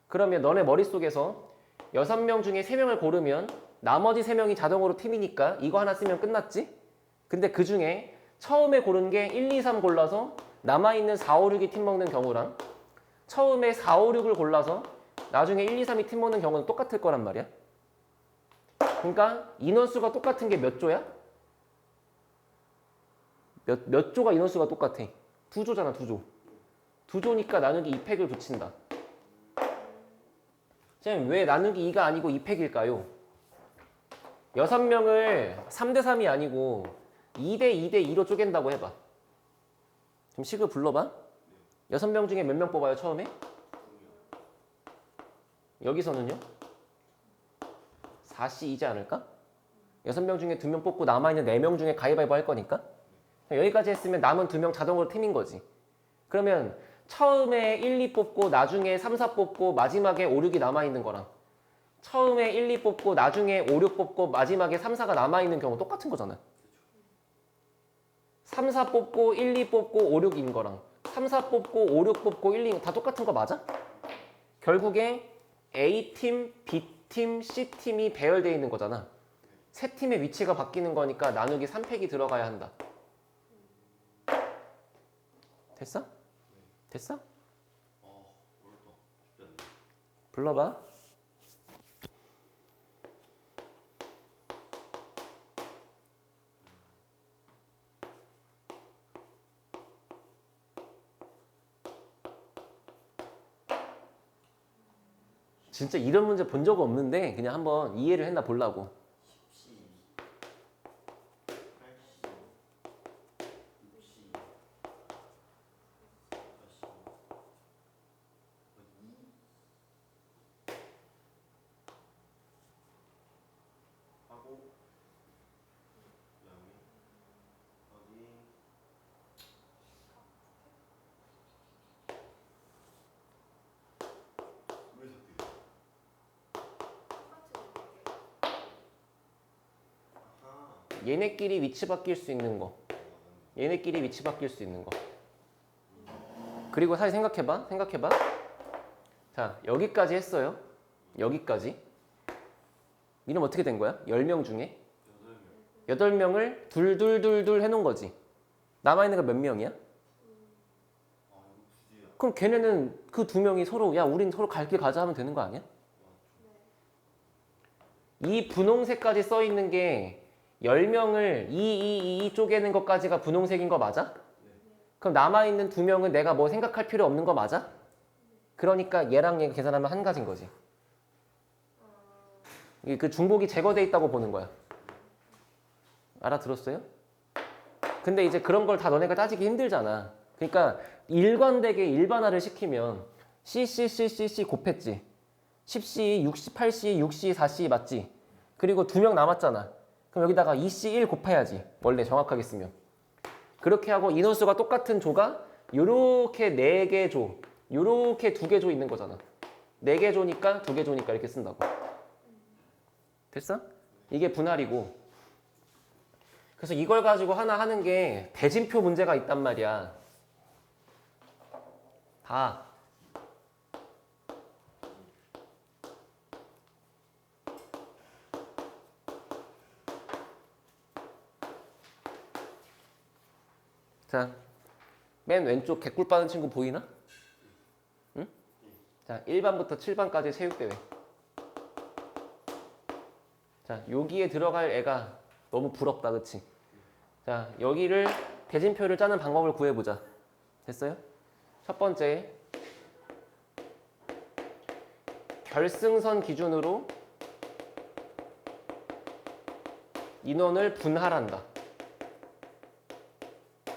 그러면 너네 머릿속에서 6명 중에 3명을 고르면 나머지 3명이 자동으로 팀이니까 이거 하나 쓰면 끝났지? 근데 그 중에 처음에 고른 게 1, 2, 3 골라서 남아있는 4, 5, 6이 팀 먹는 경우랑 처음에 4, 5, 6을 골라서 나중에 1, 2, 3이 팀 먹는 경우는 똑같을 거란 말이야. 그러니까 인원수가 똑같은 게 몇 조야? 몇 조가 인원수가 똑같아? 2조잖아, 2조. 2조니까 나누기 2팩을 붙인다. 선생님, 왜 나누기 2가 아니고 2팩일까요? 6명을 3대3이 아니고 2대2대2로 쪼갠다고 해봐. 그럼 식을 불러봐. 6명 중에 몇 명 뽑아요, 처음에? 여기서는요? 4C이지 않을까? 6명 중에 2명 뽑고 남아있는 4명 중에 가위바위보 할 거니까? 여기까지 했으면 남은 2명 자동으로 팀인 거지. 그러면 처음에 1, 2 뽑고 나중에 3, 4 뽑고 마지막에 5, 6이 남아있는 거랑 처음에 1, 2 뽑고 나중에 5, 6 뽑고 마지막에 3, 4가 남아있는 경우 똑같은 거잖아. 3, 4 뽑고 1, 2 뽑고 5, 6인 거랑 3, 4 뽑고 5, 6 뽑고 1, 2 다 똑같은 거 맞아? 결국에 A팀, B팀, C팀이 배열되어 있는 거잖아. 세 팀의 위치가 바뀌는 거니까 나누기 3팩이 들어가야 한다. 됐어? 됐어? 어렵다. 쉽지 않네. 불러봐. 진짜 이런 문제 본 적 없는데 그냥 한번 이해를 했나 보려고. 10C, 8C, 6C, 4C, 2 하고 그다음에 여기 왜 섞여? 아하. 얘네끼리 위치 바뀔 수 있는 거. 얘네끼리 위치 바뀔 수 있는 거. 그리고 사실 생각해봐. 자, 여기까지 했어요. 여기까지. 이름 어떻게 된 거야? 10명 중에 8명을 둘둘둘둘 해놓은 거지. 남아있는 거 몇 명이야? 그럼 걔네는 그 2명이 서로 야 우린 서로 갈 길 가자 하면 되는 거 아니야? 이 분홍색까지 써 있는 게 10명을 2 쪼개는 것까지가 분홍색인 거 맞아? 그럼 남아있는 2명은 내가 뭐 생각할 필요 없는 거 맞아? 그러니까 얘랑 얘 계산하면 한 가지인 거지. 그 중복이 제거돼 있다고 보는 거야. 알아들었어요? 근데 이제 그런 걸 다 너네가 따지기 힘들잖아. 그러니까 일관되게 일반화를 시키면 C 곱했지. 10C, 68C, 6C, 4C 맞지? 그리고 2명 남았잖아. 그럼 여기다가 2C1 곱해야지. 원래 정확하게 쓰면. 그렇게 하고 인원수가 똑같은 조가 요렇게 4개 조, 요렇게 2개 조 있는 거잖아. 4개 조니까 2개 조니까 이렇게 쓴다고. 됐어? 이게 분할이고. 그래서 이걸 가지고 하나 하는 게 대진표 문제가 있단 말이야. 다. 자, 맨 왼쪽 개꿀 빠는 친구 보이나? 응? 자, 1반부터 7반까지 체육대회. 자, 여기에 들어갈 애가 너무 부럽다, 그치? 자, 여기를 대진표를 짜는 방법을 구해보자. 됐어요? 첫 번째, 결승선 기준으로 인원을 분할한다.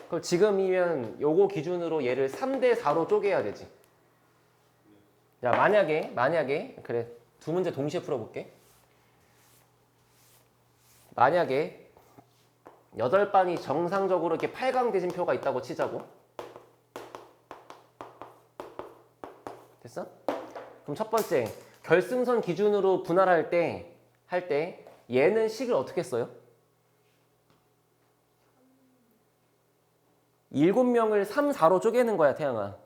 그럼 지금이면 요거 기준으로 얘를 3대 4로 쪼개야 되지. 야, 만약에 그래, 2문제 동시에 풀어볼게. 만약에 8반이 정상적으로 이렇게 8강 대진표가 있다고 치자고. 됐어? 그럼 첫 번째, 결승선 기준으로 분할할 때, 얘는 식을 어떻게 써요? 7명을 3, 4로 쪼개는 거야, 태양아.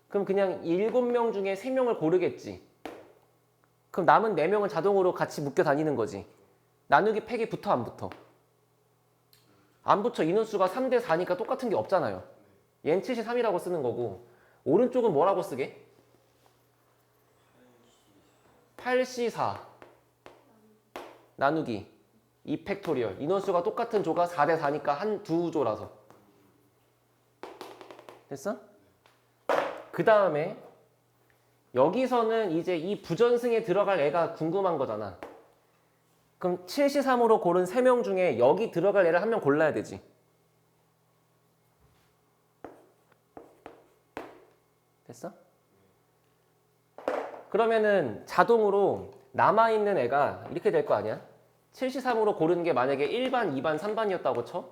그럼 그냥 7명 중에 3명을 고르겠지. 그럼 남은 4명은 자동으로 같이 묶여 다니는 거지. 나누기 팩이 붙어, 안 붙어? 안 붙어. 인원수가 3대 4니까 똑같은 게 없잖아요. 얘는 73이라고 쓰는 거고. 오른쪽은 뭐라고 쓰게? 8C4 나누기 2팩토리얼. 인원수가 똑같은 조가 4대 4니까 두 조라서. 됐어? 그 다음에 여기서는 이제 이 부전승에 들어갈 애가 궁금한 거잖아. 그럼 7C3으로 고른 3명 중에 여기 들어갈 애를 한 명 골라야 되지. 됐어? 그러면은 자동으로 남아있는 애가 이렇게 될 거 아니야? 7C3으로 고르는 게 만약에 1반, 2반, 3반이었다고 쳐?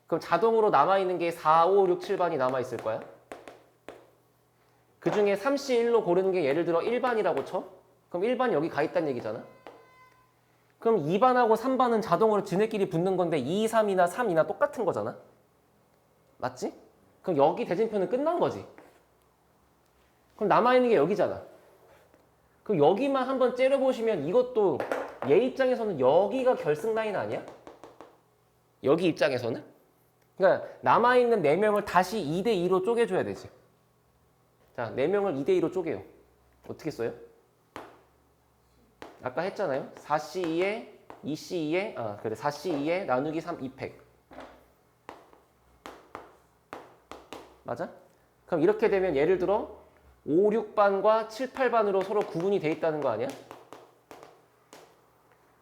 그럼 자동으로 남아있는 게 4, 5, 6, 7반이 남아있을 거야? 그 중에 3C1로 고르는 게 예를 들어 1반이라고 쳐? 그럼 1반 여기 가 있다는 얘기잖아? 그럼 2반하고 3반은 자동으로 지네끼리 붙는 건데 2, 3이나 3이나 똑같은 거잖아? 맞지? 그럼 여기 대진표는 끝난 거지. 그럼 남아있는 게 여기잖아. 그럼 여기만 한번 째려보시면 이것도 얘 입장에서는 여기가 결승 라인 아니야? 여기 입장에서는? 그러니까 남아있는 4명을 다시 2대2로 쪼개줘야 되지. 자, 4명을 2대2로 쪼개요. 어떻게 써요? 아까 했잖아요. 4C2에 2C2에 4C2에 나누기 3 2팩. 맞아? 그럼 이렇게 되면 예를 들어 5, 6반과 7, 8반으로 서로 구분이 돼 있다는 거 아니야?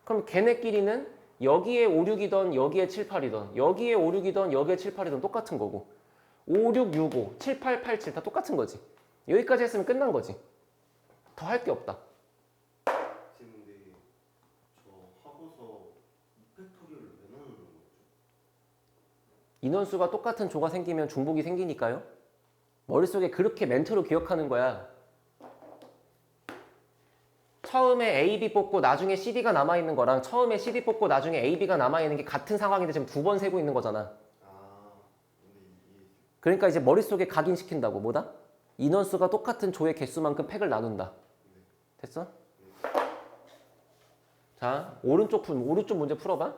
그럼 걔네끼리는 여기에 5, 6이던 여기에 7, 8이던 여기에 5, 6이던 여기에 7, 8이던 똑같은 거고 5, 6, 6, 5, 7, 8, 8, 7 다 똑같은 거지. 여기까지 했으면 끝난 거지. 더 할 게 없다. 근데 저 하고서 팩토리얼을 왜 넣는 거죠? 인원수가 똑같은 조가 생기면 중복이 생기니까요. 머릿속에 그렇게 멘트로 기억하는 거야. 처음에 A, B 뽑고 나중에 CD가 남아있는 거랑 처음에 CD 뽑고 나중에 A, B가 남아있는 게 같은 상황인데 지금 2번 세고 있는 거잖아. 근데 이게 그러니까 이제 머릿속에 각인시킨다고. 뭐다? 인원수가 똑같은 조의 개수만큼 팩을 나눈다. 됐어? 자, 오른쪽 문제 풀어봐.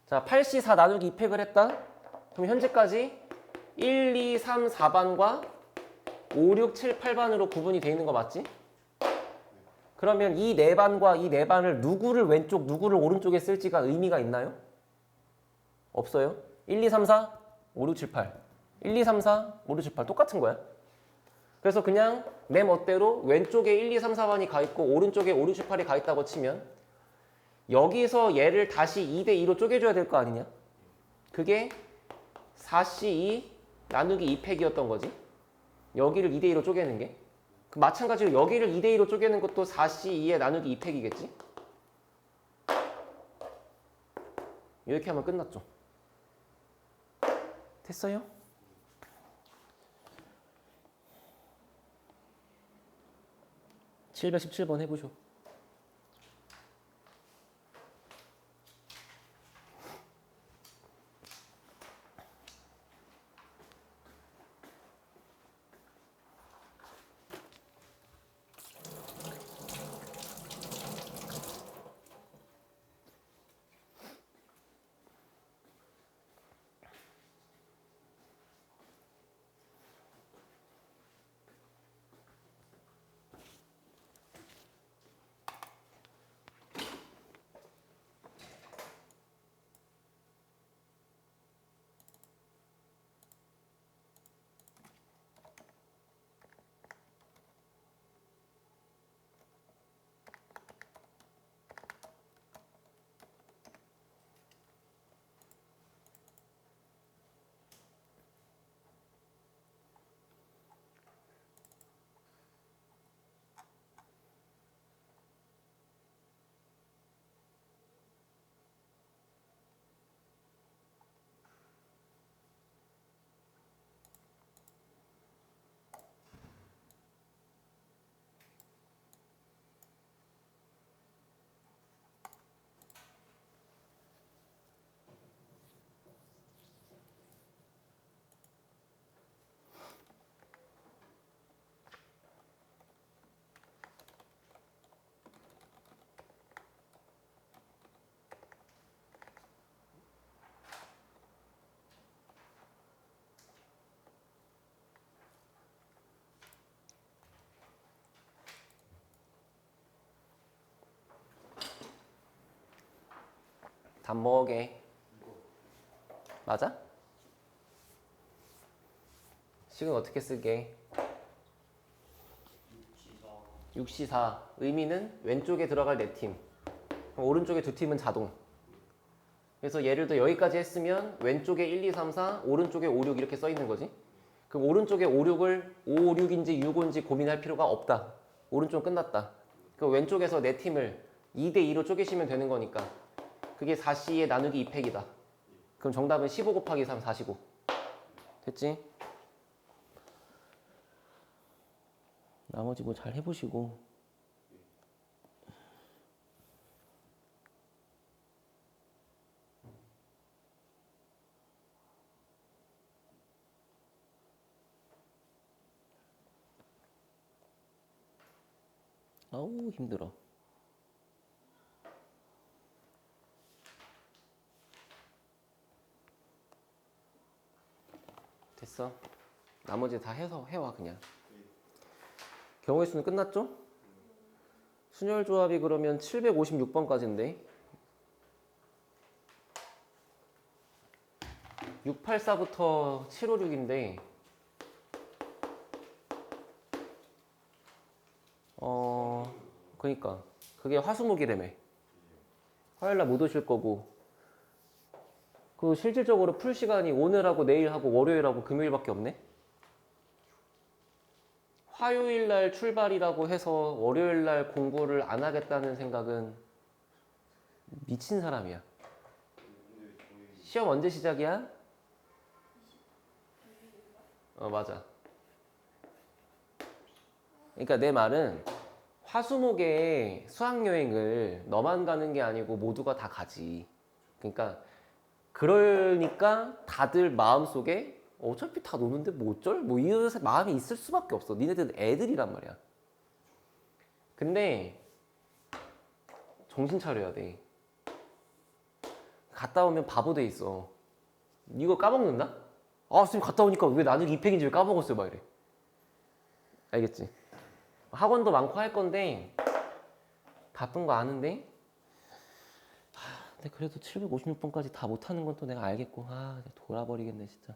자, 8C4 나누기 2팩을 했다. 그럼 현재까지 1, 2, 3, 4반과 5, 6, 7, 8반으로 구분이 돼 있는 거 맞지? 그러면 이 네 반과 이 네 반을 누구를 왼쪽, 누구를 오른쪽에 쓸지가 의미가 있나요? 없어요. 1, 2, 3, 4, 5, 6, 7, 8. 1, 2, 3, 4, 5, 6, 7, 8 똑같은 거야. 그래서 그냥 내 멋대로 왼쪽에 1, 2, 3, 4반이 가 있고 오른쪽에 5, 6, 7, 8이 가 있다고 치면 여기서 얘를 다시 2대 2로 쪼개줘야 될 거 아니냐? 그게 4C2 나누기 2팩이었던 거지. 여기를 2대 2로 쪼개는 게. 그 마찬가지로 여기를 2대 2로 쪼개는 것도 4C2에 나누기 2팩이겠지. 이렇게 하면 끝났죠. 됐어요? (717번) 해보쇼. 답 뭐게? 맞아? 식은 어떻게 쓰게? 6C4 의미는 왼쪽에 들어갈 4팀 그럼 오른쪽에 2팀은 자동. 그래서 예를 들어 여기까지 했으면 왼쪽에 1, 2, 3, 4 오른쪽에 5, 6 이렇게 써 있는 거지. 그럼 오른쪽에 5, 6을 5, 6인지 6인지 고민할 필요가 없다. 오른쪽 끝났다. 그럼 왼쪽에서 4팀을 2대 2로 쪼개시면 되는 거니까 그게 4C의 나누기 2팩이다. 그럼 정답은 15 곱하기 3, 45. 됐지? 나머지 뭐 잘 해보시고. 아우 힘들어. 됐어. 나머지 다 해서 해와 그냥. 경우의 수는 끝났죠? 순열 조합이 그러면 756번까지인데 684부터 756인데 그니까 그게 화수목이라며. 화요일날 못 오실 거고 그 실질적으로 풀 시간이 오늘하고 내일하고 월요일하고 금요일밖에 없네. 화요일날 출발이라고 해서 월요일날 공부를 안 하겠다는 생각은 미친 사람이야. 시험 언제 시작이야? 맞아. 그러니까 내 말은 화수목에 수학여행을 너만 가는 게 아니고 모두가 다 가지. 그러니까 다들 마음속에 어차피 다 노는데 뭐 어쩔? 뭐 이 마음이 있을 수밖에 없어. 니네들 애들이란 말이야. 근데 정신 차려야 돼. 갔다 오면 바보 돼 있어. 이거 까먹는다? 아 선생님 갔다 오니까 왜 나누기 2팩인지 왜 까먹었어요? 막 이래. 알겠지? 학원도 많고 할 건데 바쁜 거 아는데 근데 그래도 756번까지 다 못하는 건 또 내가 알겠고 돌아버리겠네 진짜.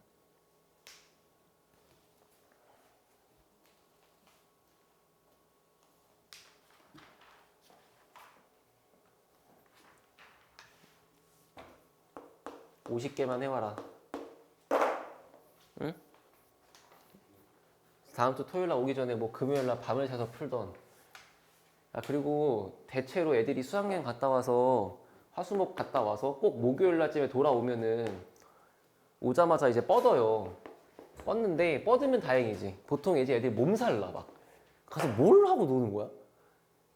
(50개만) 해와라. 응? 다음 주 토요일 날 오기 전에 뭐 금요일 날 밤을 새서 풀던. 그리고 대체로 애들이 수학여행 갔다 와서 화수목 갔다 와서 꼭 목요일 날쯤에 돌아오면은 오자마자 이제 뻗어요. 뻗는데 뻗으면 다행이지. 보통 이제 애들이 몸살나 막. 가서 뭘 하고 노는 거야?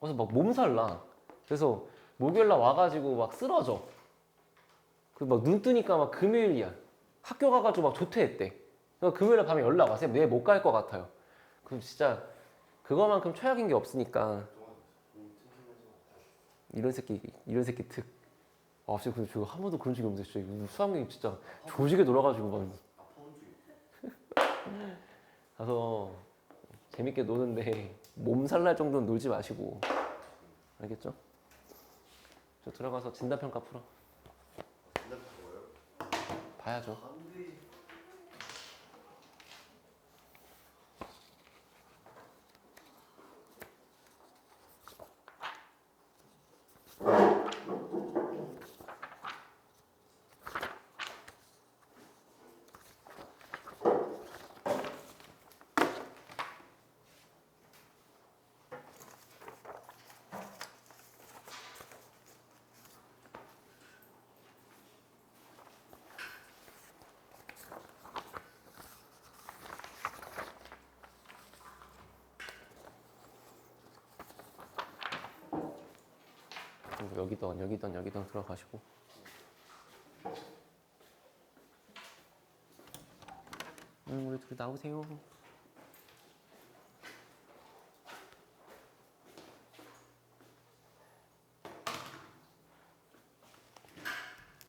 가서 막 몸살나. 그래서 목요일 날 와가지고 막 쓰러져. 그 막 눈 뜨니까 막 금요일이야. 학교 가가지고 막 조퇴했대. 그러니까 금요일 날 밤에 연락 왔어요. 내일 못 갈 것 같아요. 그럼 진짜 그거만큼 최악인 게 없으니까. 이런 새끼 특. 진짜 저 한 번도 그런 적이 없는데 진짜 수학여행 진짜 조직에 놀아가지고 막 가서 재밌게 노는데 몸살 날 정도는 놀지 마시고. 알겠죠? 저 들어가서 진단평가 풀어. 진짜 뭐예요? 봐야죠. 안돼. 여기던 들어가시고. 우리 둘이 나오세요.